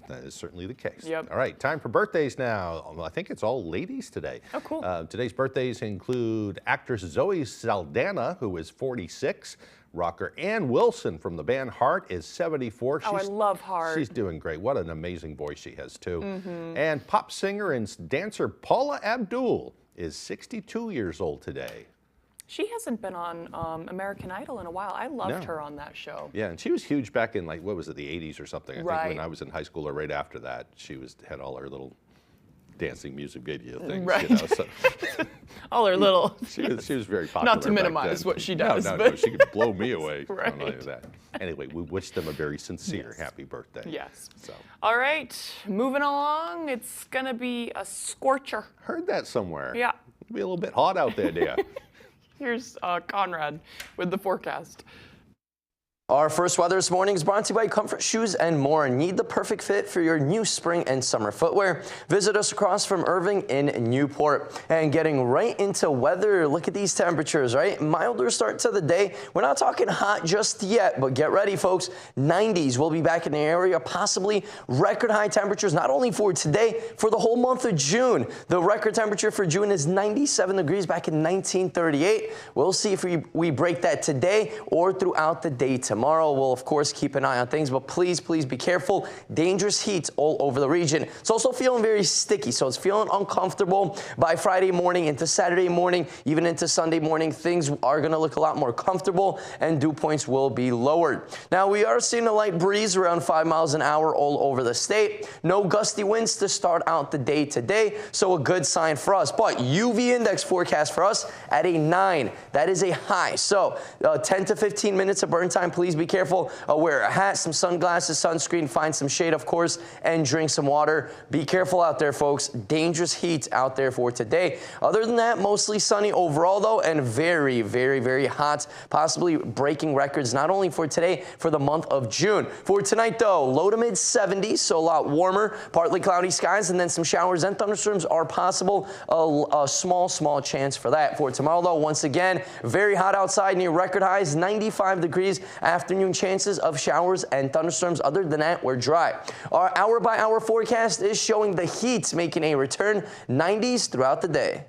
That is certainly the case. Yep. All right, time for birthdays now. I think it's all ladies today. Oh, cool. Today's birthdays include actress Zoe Saldana, who is 46. Rocker Ann Wilson from the band Heart is 74. I love Heart. She's doing great. What an amazing voice she has, too. Mm-hmm. And pop singer and dancer Paula Abdul is 62 years old today. She hasn't been on American Idol in a while. I loved her on that show. Yeah, and she was huge back in, like, what was it, the 80s or something. I think when I was in high school or right after that, she had all her little dancing music video things. Right. You know, so. All her little. She was very popular. Not to minimize what she does. No, she could blow me away. Right. Like that. Anyway, we wish them a very sincere happy birthday. Yes. So. All right, moving along. It's gonna be a scorcher. Heard that somewhere. Yeah. It'll be a little bit hot out there, dear. Here's Conrad with the forecast. Our first weather this morning is brought to you by Comfort Shoes and More. Need the perfect fit for your new spring and summer footwear? Visit us across from Irving in Newport. And getting right into weather, look at these temperatures, right? Milder start to the day. We're not talking hot just yet, but get ready, folks. 90s will be back in the area, possibly record high temperatures, not only for today, for the whole month of June. The record temperature for June is 97 degrees back in 1938. We'll see if we break that today or throughout the day tomorrow. We'll, of course, keep an eye on things, but please be careful. Dangerous heat all over the region. It's also feeling very sticky, so it's feeling uncomfortable by Friday morning into Saturday morning, even into Sunday morning. Things are going to look a lot more comfortable, and dew points will be lowered. Now, we are seeing a light breeze around 5 miles an hour all over the state. No gusty winds to start out the day today, so a good sign for us. But UV index forecast for us at a 9. That is a high. So 10 to 15 minutes of burn time. Please be careful. Wear a hat, some sunglasses, sunscreen, find some shade, of course, and drink some water. Be careful out there, folks. Dangerous heat out there for today. Other than that, mostly sunny overall, though, and very hot, possibly breaking records not only for today, for the month of June. For tonight, though, low to mid 70s, so a lot warmer, partly cloudy skies, and then some showers and thunderstorms are possible. A small chance for that. For tomorrow, though, once again, very hot outside, near record highs, 95 degrees. Afternoon chances of showers and thunderstorms. Other than that, we're dry. Our hour-by-hour forecast is showing the heat making a return, 90s throughout the day.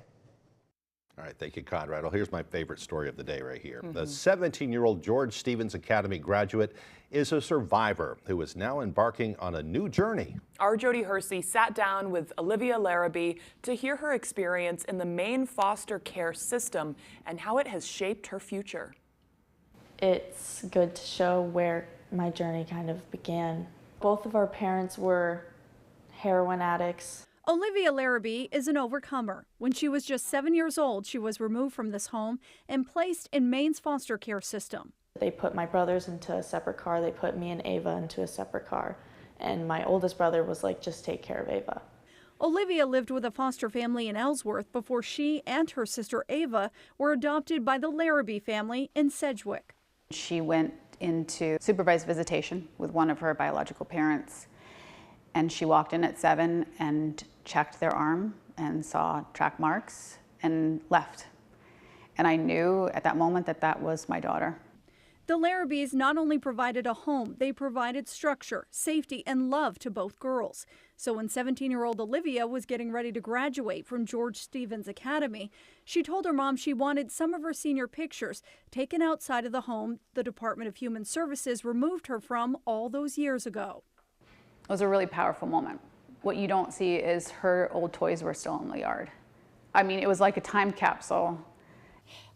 All right, thank you, Conrad. Well, here's my favorite story of the day right here. The 17-year-old George Stevens Academy graduate is a survivor who is now embarking on a new journey. Our Jody Hersey sat down with Olivia Larrabee to hear her experience in the Maine foster care system and how it has shaped her future. It's good to show where my journey kind of began. Both of our parents were heroin addicts. Olivia Larrabee is an overcomer. When she was just 7 years old, she was removed from this home and placed in Maine's foster care system. They put my brothers into a separate car. They put me and Ava into a separate car. And my oldest brother was like, just take care of Ava. Olivia lived with a foster family in Ellsworth before she and her sister Ava were adopted by the Larrabee family in Sedgwick. She went into supervised visitation with one of her biological parents, and she walked in at 7 and checked their arm and saw track marks and left. And I knew at that moment that that was my daughter. The Larrabees not only provided a home, they provided structure, safety, and love to both girls. So when 17-year-old Olivia was getting ready to graduate from George Stevens Academy, she told her mom she wanted some of her senior pictures taken outside of the home the Department of Human Services removed her from all those years ago. It was a really powerful moment. What you don't see is her old toys were still in the yard. I mean, it was like a time capsule.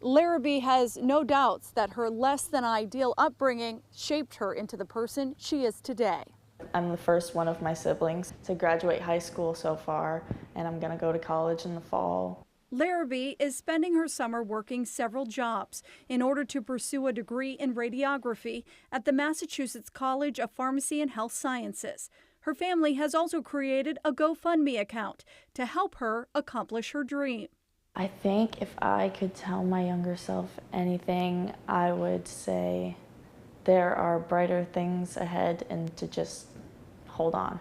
Larrabee has no doubts that her less than ideal upbringing shaped her into the person she is today. I'm the first one of my siblings to graduate high school so far, and I'm going to go to college in the fall. Larrabee is spending her summer working several jobs in order to pursue a degree in radiography at the Massachusetts College of Pharmacy and Health Sciences. Her family has also created a GoFundMe account to help her accomplish her dream. I think if I could tell my younger self anything, I would say there are brighter things ahead and to just hold on.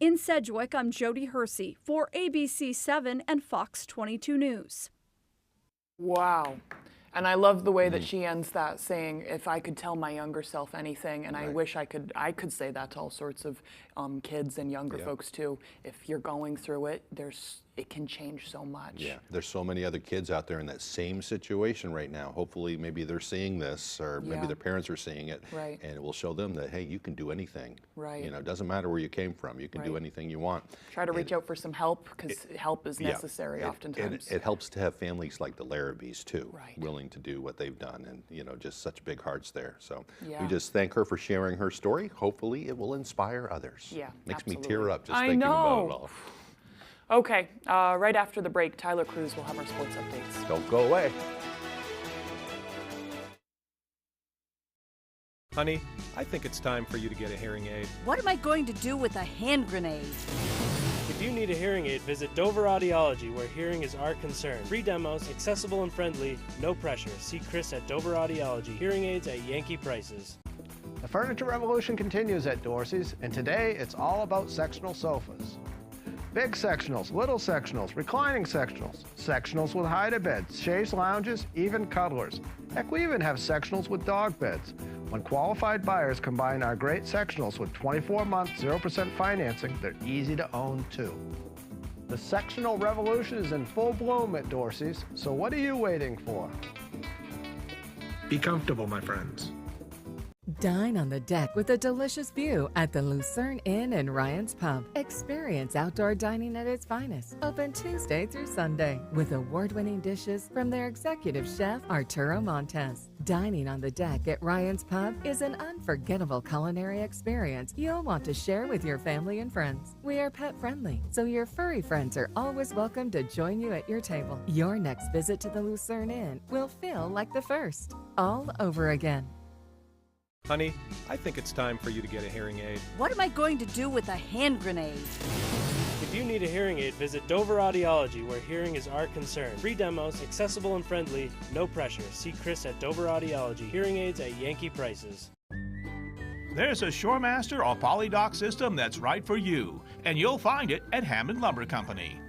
In Sedgwick, I'm Jody Hersey for ABC 7 and Fox 22 News. Wow. And I love the way that she ends that saying, if I could tell my younger self anything, and I wish I could say that to all sorts of kids and younger folks too. If you're going through it, it can change so much. Yeah, there's so many other kids out there in that same situation right now. Hopefully maybe they're seeing this, or maybe their parents are seeing it, and it will show them that, hey, you can do anything. Right. You know, it doesn't matter where you came from. You can do anything you want. Try to reach out for some help, because help is necessary oftentimes. It helps to have families like the Larrabees too, willing to do what they've done, and you know, just such big hearts there. So we just thank her for sharing her story. Hopefully it will inspire others. Yeah, Makes me tear up just thinking about it all. Okay, right after the break, Tyler Cruz will have our sports updates. Don't go away. Honey, I think it's time for you to get a hearing aid. What am I going to do with a hand grenade? If you need a hearing aid, visit Dover Audiology, where hearing is our concern. Free demos, accessible and friendly, no pressure. See Chris at Dover Audiology. Hearing aids at Yankee prices. The furniture revolution continues at Dorsey's, and today it's all about sectional sofas. Big sectionals, little sectionals, reclining sectionals, sectionals with hide beds, chaise lounges, even cuddlers. Heck, we even have sectionals with dog beds. When qualified buyers combine our great sectionals with 24-month 0% financing, they're easy to own too. The sectional revolution is in full bloom at Dorsey's, so what are you waiting for? Be comfortable, my friends. Dine on the deck with a delicious view at the Lucerne Inn and Ryan's Pub. Experience outdoor dining at its finest. Open Tuesday through Sunday with award-winning dishes from their executive chef, Arturo Montes. Dining on the deck at Ryan's Pub is an unforgettable culinary experience you'll want to share with your family and friends. We are pet-friendly, so your furry friends are always welcome to join you at your table. Your next visit to the Lucerne Inn will feel like the first, all over again. Honey, I think it's time for you to get a hearing aid. What am I going to do with a hand grenade? If you need a hearing aid, visit Dover Audiology, where hearing is our concern. Free demos, accessible and friendly, no pressure. See Chris at Dover Audiology. Hearing aids at Yankee prices. There's a Shoremaster or Polydoc system that's right for you, and you'll find it at Hammond Lumber Company.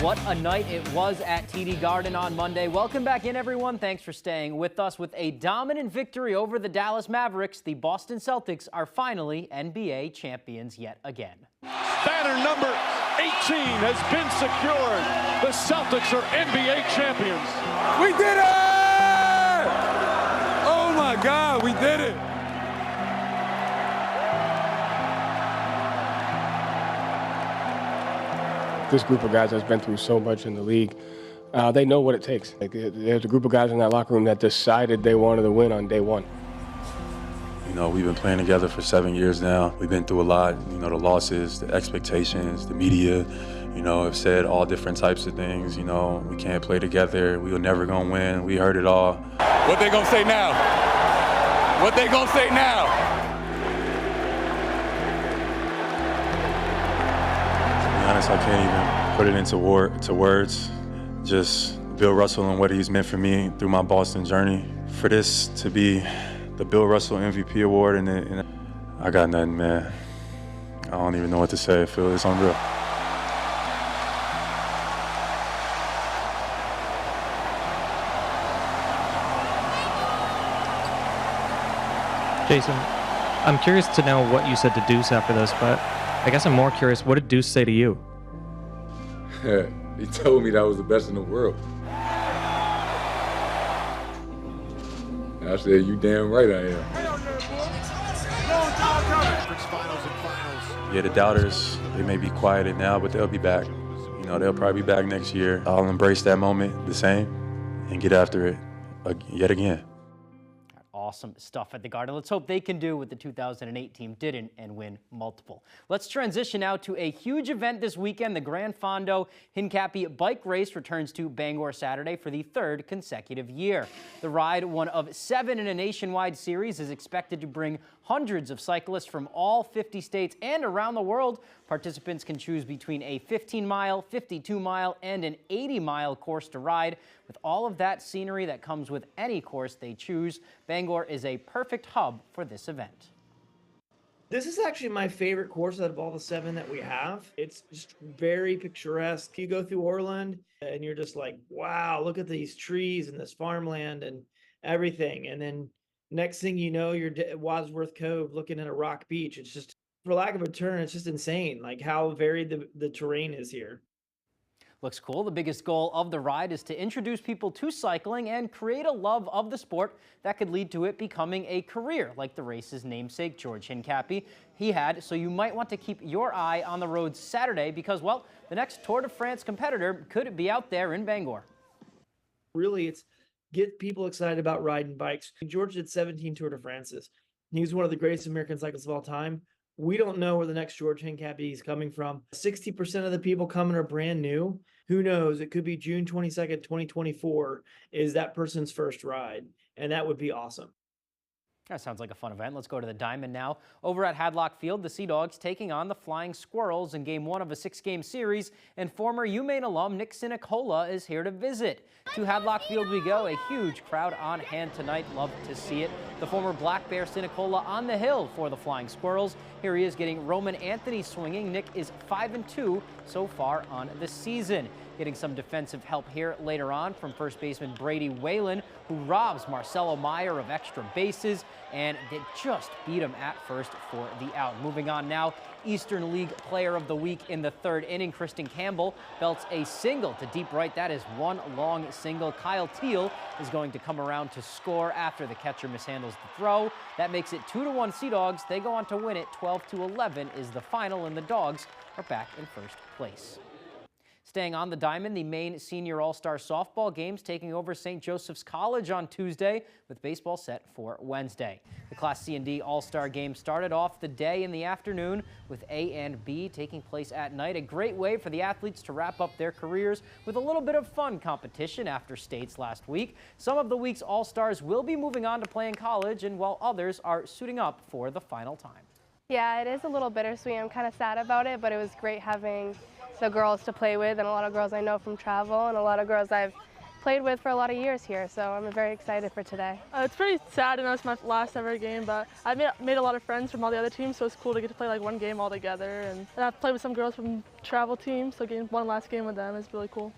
What a night it was at TD Garden on Monday. Welcome back in, everyone. Thanks for staying with us. With a dominant victory over the Dallas Mavericks, the Boston Celtics are finally NBA champions yet again. Banner number 18 has been secured. The Celtics are NBA champions. We did it! Oh my God, we did it! This group of guys that's been through so much in the league, they know what it takes. There's a group of guys in that locker room that decided they wanted to win on day one. You know, we've been playing together for 7 years now. We've been through a lot, you know, the losses, the expectations, the media, you know, have said all different types of things. You know, we can't play together. We were never gonna win. We heard it all. What they gonna say now? What they gonna say now? Honest, I can't even put it into words. Just Bill Russell and what he's meant for me through my Boston journey. For this to be the Bill Russell MVP award, and I got nothing, man. I don't even know what to say. I feel it's unreal. Jason, I'm curious to know what you said to Deuce after this, but I guess I'm more curious, what did Deuce say to you? He told me that I was the best in the world. I said, you damn right I am. Yeah, the doubters, they may be quieted now, but they'll be back. You know, they'll probably be back next year. I'll embrace that moment the same and get after it yet again. Awesome stuff at the Garden. Let's hope they can do what the 2008 team didn't and win multiple. Let's transition now to a huge event this weekend. The Gran Fondo Hincapie Bike Race returns to Bangor Saturday for the third consecutive year. The ride, one of 7 in a nationwide series, is expected to bring hundreds of cyclists from all 50 states and around the world. Participants can choose between a 15-mile, 52-mile, and an 80-mile course to ride. With all of that scenery that comes with any course they choose, Bangor is a perfect hub for this event. This is actually my favorite course out of all the 7 that we have. It's just very picturesque. You go through Orland and you're just like, wow, look at these trees and this farmland and everything. And then next thing you know, you're at Wadsworth Cove looking at a rock beach. It's just, for lack of a term, it's just insane, like how varied the terrain is here. Looks cool. The biggest goal of the ride is to introduce people to cycling and create a love of the sport that could lead to it becoming a career, like the race's namesake, George Hincapie, he had. So you might want to keep your eye on the roads Saturday because, well, the next Tour de France competitor could be out there in Bangor. Really, it's get people excited about riding bikes. George did 17 Tour de France's. He was one of the greatest American cyclists of all time. We don't know where the next George Hincapie is coming from. 60% of the people coming are brand new. Who knows? It could be June 22nd, 2024 is that person's first ride. And that would be awesome. That sounds like a fun event. Let's go to the Diamond now. Over at Hadlock Field, the Sea Dogs taking on the Flying Squirrels in Game 1 of a 6-game series, and former UMaine alum Nick Sinicola is here to visit. To Hadlock Field we go. A huge crowd on hand tonight. Love to see it. The former Black Bear Sinicola on the hill for the Flying Squirrels. Here he is getting Roman Anthony swinging. Nick is 5-2 so far on the season. Getting some defensive help here later on from first baseman Brady Whalen, who robs Marcelo Meyer of extra bases, and they just beat him at first for the out. Moving on now, Eastern League Player of the Week in the 3rd inning, Kristen Campbell belts a single to deep right. That is one long single. Kyle Teal is going to come around to score after the catcher mishandles the throw. That makes it 2-1 Sea Dogs. They go on to win it. 12-11 is the final, and the Dogs are back in first place. Staying on the Diamond, the Maine Senior All-Star Softball games taking over St. Joseph's College on Tuesday, with baseball set for Wednesday. The Class C and D All-Star game started off the day in the afternoon, with A and B taking place at night. A great way for the athletes to wrap up their careers with a little bit of fun competition after states last week. Some of the week's All-Stars will be moving on to play in college, and while others are suiting up for the final time. Yeah, it is a little bittersweet. I'm kind of sad about it, but it was great having the girls to play with, and a lot of girls I know from travel, and a lot of girls I've played with for a lot of years here, so I'm very excited for today. It's pretty sad, and it's my last ever game, but I've made a lot of friends from all the other teams, so it's cool to get to play like one game all together, and I've played with some girls from travel teams, so getting one last game with them is really cool.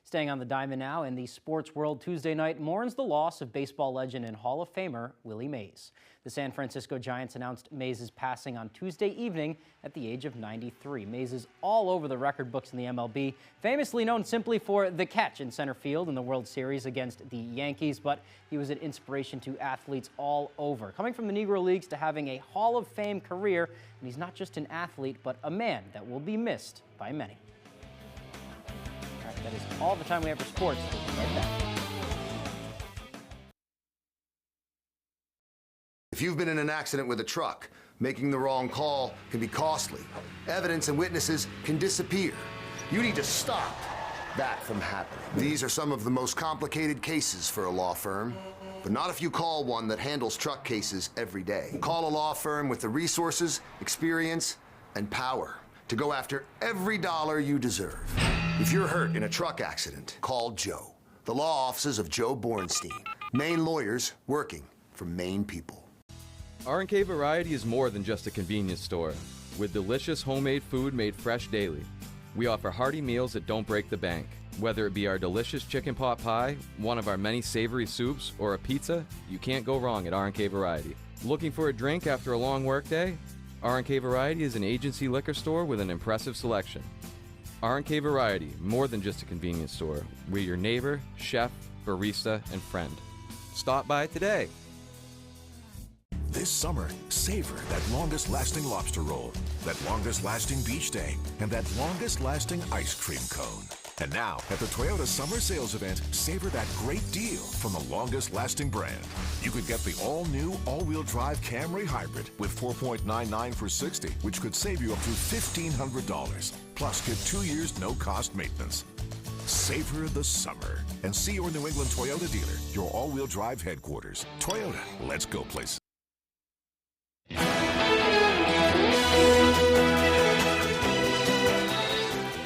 Staying on the Diamond now, in the sports world, Tuesday night mourns the loss of baseball legend and Hall of Famer Willie Mays. The San Francisco Giants announced Mays' passing on Tuesday evening at the age of 93. Mays is all over the record books in the MLB, famously known simply for the catch in center field in the World Series against the Yankees, but he was an inspiration to athletes all over. Coming from the Negro Leagues to having a Hall of Fame career, and he's not just an athlete, but a man that will be missed by many. That is all the time we have for sports. We'll be right back. If you've been in an accident with a truck, making the wrong call can be costly. Evidence and witnesses can disappear. You need to stop that from happening. These are some of the most complicated cases for a law firm, but not if you call one that handles truck cases every day. Call a law firm with the resources, experience, and power to go after every dollar you deserve. If you're hurt in a truck accident, call Joe. The law offices of Joe Bornstein, Maine lawyers working for Maine people. R&K Variety is more than just a convenience store. With delicious homemade food made fresh daily. We offer hearty meals that don't break the bank. Whether it be our delicious chicken pot pie, one of our many savory soups, or a pizza, you can't go wrong at R&K Variety. Looking for a drink after a long workday? R&K Variety is an agency liquor store with an impressive selection. R&K Variety, more than just a convenience store. We're your neighbor, chef, barista, and friend. Stop by today. This summer, savor that longest-lasting lobster roll, that longest-lasting beach day, and that longest-lasting ice cream cone. And now, at the Toyota Summer Sales Event, savor that great deal from the longest-lasting brand. You could get the all-new, all-wheel drive Camry Hybrid with 4.99 for $60, which could save you up to $1,500. Plus, get 2 years no-cost maintenance. Savor the summer and see your New England Toyota dealer, your all-wheel drive headquarters. Toyota, let's go places.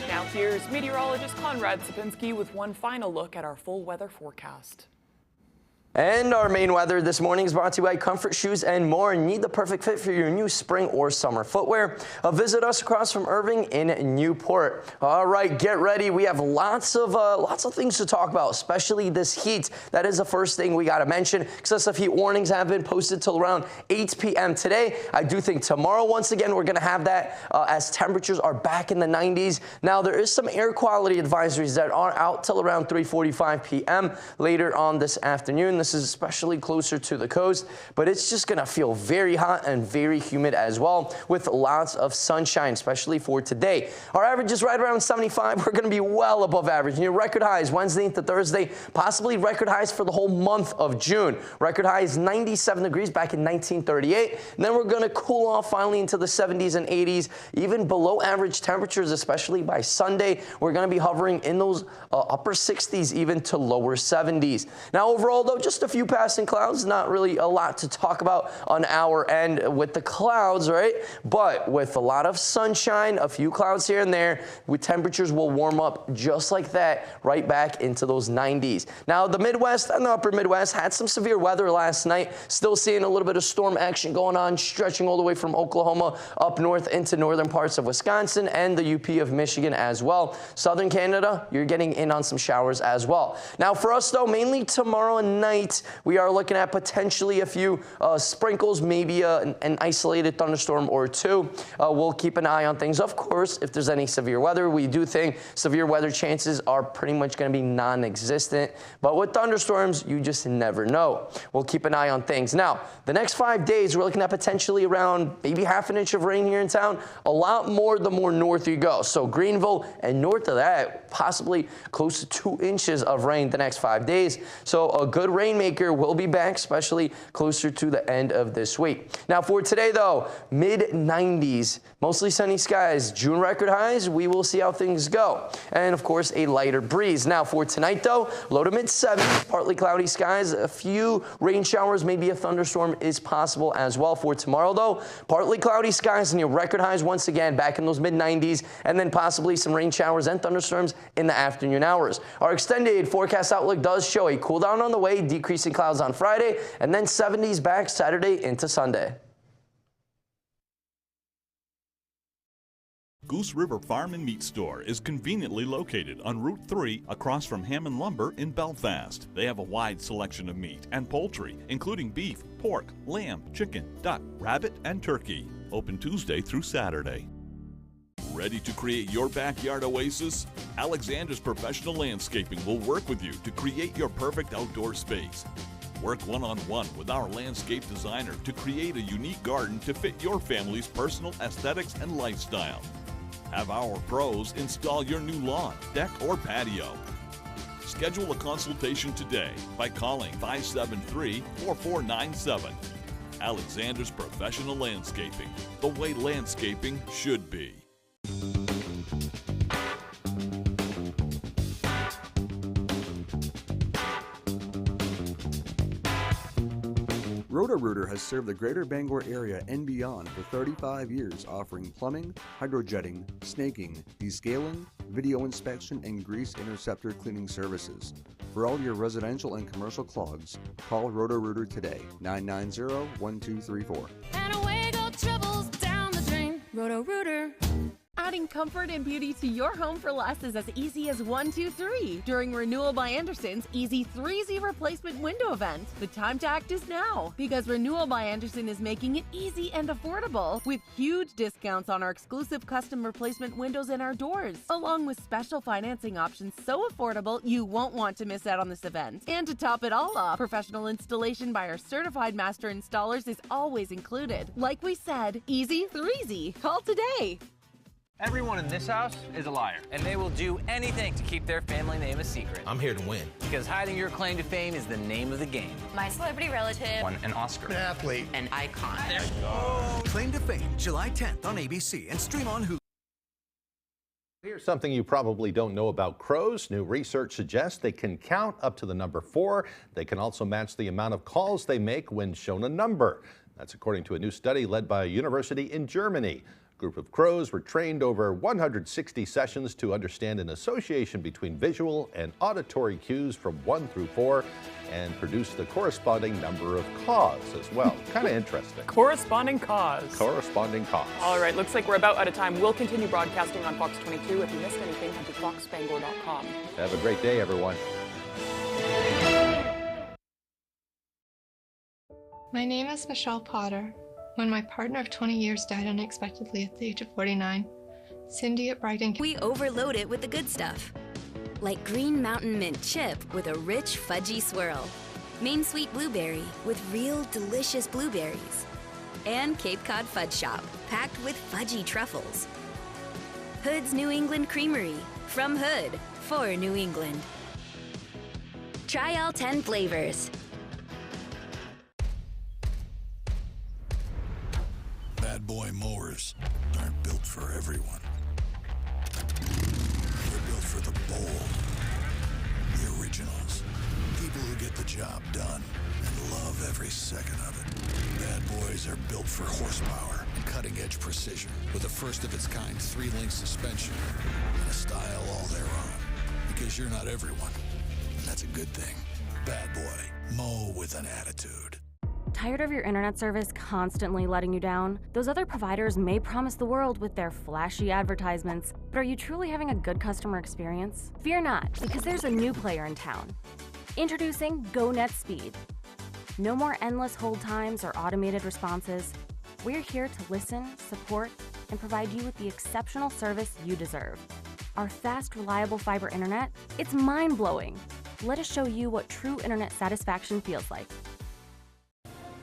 Now here's meteorologist Conrad Sapinski with one final look at our full weather forecast. And our main weather this morning is brought to you by Comfort Shoes and More. Need the perfect fit for your new spring or summer footwear? Visit us across from Irving in Newport. All right, get ready. We have lots of things to talk about, especially this heat. That is the first thing we got to mention. Excessive heat warnings have been posted till around 8 p.m. today. I do think tomorrow, once again, we're going to have that as temperatures are back in the 90s. Now, there is some air quality advisories that are out till around 3:45 p.m. later on this afternoon. This is especially closer to the coast, but it's just going to feel very hot and very humid as well, with lots of sunshine, especially for today. Our average is right around 75. We're going to be well above average. New record highs Wednesday into Thursday, possibly record highs for the whole month of June. Record high is 97 degrees back in 1938. And then we're going to cool off finally into the 70s and 80s, even below average temperatures, especially by Sunday. We're going to be hovering in those upper 60s, even to lower 70s. Now, overall, though, just just a few passing clouds, not really a lot to talk about on our end with the clouds, right? But with a lot of sunshine, a few clouds here and there, temperatures will warm up just like that, right back into those 90s. Now, the Midwest and the upper Midwest had some severe weather last night. Still seeing a little bit of storm action going on, stretching all the way from Oklahoma up north into northern parts of Wisconsin and the UP of Michigan as well. Southern Canada, you're getting in on some showers as well. Now, for us, though, mainly tomorrow night, we are looking at potentially a few sprinkles, maybe an isolated thunderstorm or two. We'll keep an eye on things. Of course, if there's any severe weather, we do think severe weather chances are pretty much going to be non-existent. But with thunderstorms, you just never know. We'll keep an eye on things. Now, the next 5 days, we're looking at potentially around maybe half an inch of rain here in town. A lot more the more north you go. So Greenville and north of that, possibly close to 2 inches of rain the next 5 days. So a good rainmaker will be back, especially closer to the end of this week. Now for today, though, mid-90s, mostly sunny skies, June record highs. We will see how things go. And of course, a lighter breeze. Now for tonight, though, low to mid-70s, partly cloudy skies, a few rain showers, maybe a thunderstorm is possible as well. For tomorrow, though, partly cloudy skies near record highs once again, back in those mid-90s, and then possibly some rain showers and thunderstorms in the afternoon hours. Our extended forecast outlook does show a cool down on the way, decreasing clouds on Friday, and then 70s back Saturday into Sunday. Goose River Farm and Meat Store is conveniently located on Route 3 across from Hammond Lumber in Belfast. They have a wide selection of meat and poultry, including beef, pork, lamb, chicken, duck, rabbit, and turkey. Open Tuesday through Saturday. Ready to create your backyard oasis? Alexander's Professional Landscaping will work with you to create your perfect outdoor space. Work one-on-one with our landscape designer to create a unique garden to fit your family's personal aesthetics and lifestyle. Have our pros install your new lawn, deck, or patio. Schedule a consultation today by calling 573-4497. Alexander's Professional Landscaping, the way landscaping should be. Roto-Rooter has served the greater Bangor area and beyond for 35 years, offering plumbing, hydrojetting, snaking, descaling, video inspection, and grease interceptor cleaning services. For all your residential and commercial clogs, call Roto-Rooter today, 990-1234. And away go troubles down the drain. Roto-Rooter. Adding comfort and beauty to your home for less is as easy as 1, 2, 3 during Renewal by Anderson's Easy 3Z replacement window event. The time to act is now, because Renewal by Anderson is making it easy and affordable with huge discounts on our exclusive custom replacement windows and our doors, along with special financing options so affordable you won't want to miss out on this event. And to top it all off, professional installation by our certified master installers is always included. Like we said, Easy 3Z. Call today. Everyone in this house is a liar. And they will do anything to keep their family name a secret. I'm here to win. Because hiding your claim to fame is the name of the game. My celebrity relative. Won an Oscar. An athlete. An icon. Claim to Fame, July 10th on ABC and stream on Hulu. Here's something you probably don't know about crows. New research suggests they can count up to the number 4. They can also match the amount of calls they make when shown a number. That's according to a new study led by a university in Germany. A group of crows were trained over 160 sessions to understand an association between visual and auditory cues from 1 through 4 and produce the corresponding number of caws as well. Kind of interesting. Corresponding caws. Corresponding caws. All right, looks like we're about out of time. We'll continue broadcasting on Fox 22. If you missed anything, head to foxbangor.com. Have a great day, everyone. My name is Michelle Potter. When my partner of 20 years died unexpectedly at the age of 49, Cindy at Brighton... We overload it with the good stuff. Like Green Mountain Mint Chip with a rich, fudgy swirl. Maine Sweet Blueberry with real, delicious blueberries. And Cape Cod Fudge Shop, packed with fudgy truffles. Hood's New England Creamery. From Hood, for New England. Try all 10 flavors. Bad boy mowers aren't built for everyone. They're built for the bold, the originals. People who get the job done and love every second of it. Bad boys are built for horsepower and cutting-edge precision with a first-of-its-kind 3-link suspension and a style all their own. Because you're not everyone, and that's a good thing. Bad boy, mow with an attitude. Tired of your internet service constantly letting you down? Those other providers may promise the world with their flashy advertisements, but are you truly having a good customer experience? Fear not, because there's a new player in town. Introducing GoNetSpeed. No more endless hold times or automated responses. We're here to listen, support, and provide you with the exceptional service you deserve. Our fast, reliable fiber internet, it's mind-blowing. Let us show you what true internet satisfaction feels like.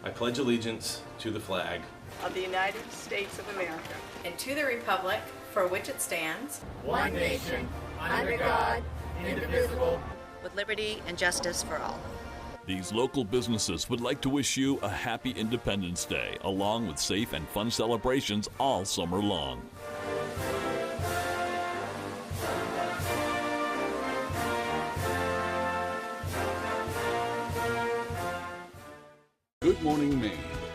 I pledge allegiance to the flag of the United States of America and to the republic for which it stands, one nation, under God, indivisible, with liberty and justice for all. These local businesses would like to wish you a happy Independence Day, along with safe and fun celebrations all summer long. Good Morning Maine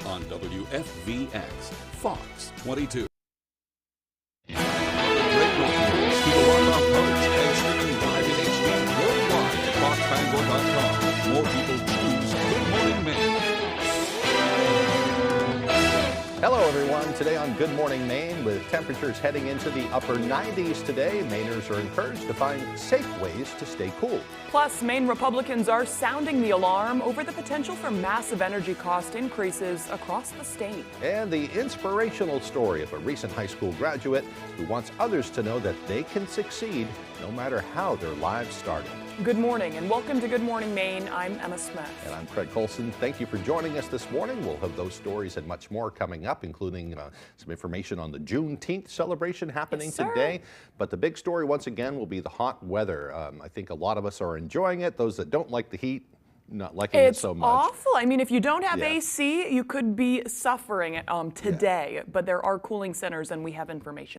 on WFVX, Fox 22. More people choose Good Morning Maine. Hello, everyone. Today on Good Morning Maine, with temperatures heading into the upper 90s today, Mainers are encouraged to find safe ways to stay cool. Plus, Maine Republicans are sounding the alarm over the potential for massive energy cost increases across the state. And the inspirational story of a recent high school graduate who wants others to know that they can succeed no matter how their lives started. Good morning and welcome to Good Morning Maine. I'm Emma Smith. And I'm Craig Colson. Thank you for joining us this morning. We'll have those stories and much more coming up, including some information on the Juneteenth celebration happening today. But the big story, once again, will be the hot weather. I think a lot of us are enjoying it. Those that don't like the heat, not liking it so much. It's awful. I mean, if you don't have AC, you could be suffering today. But there are cooling centers, and we have information.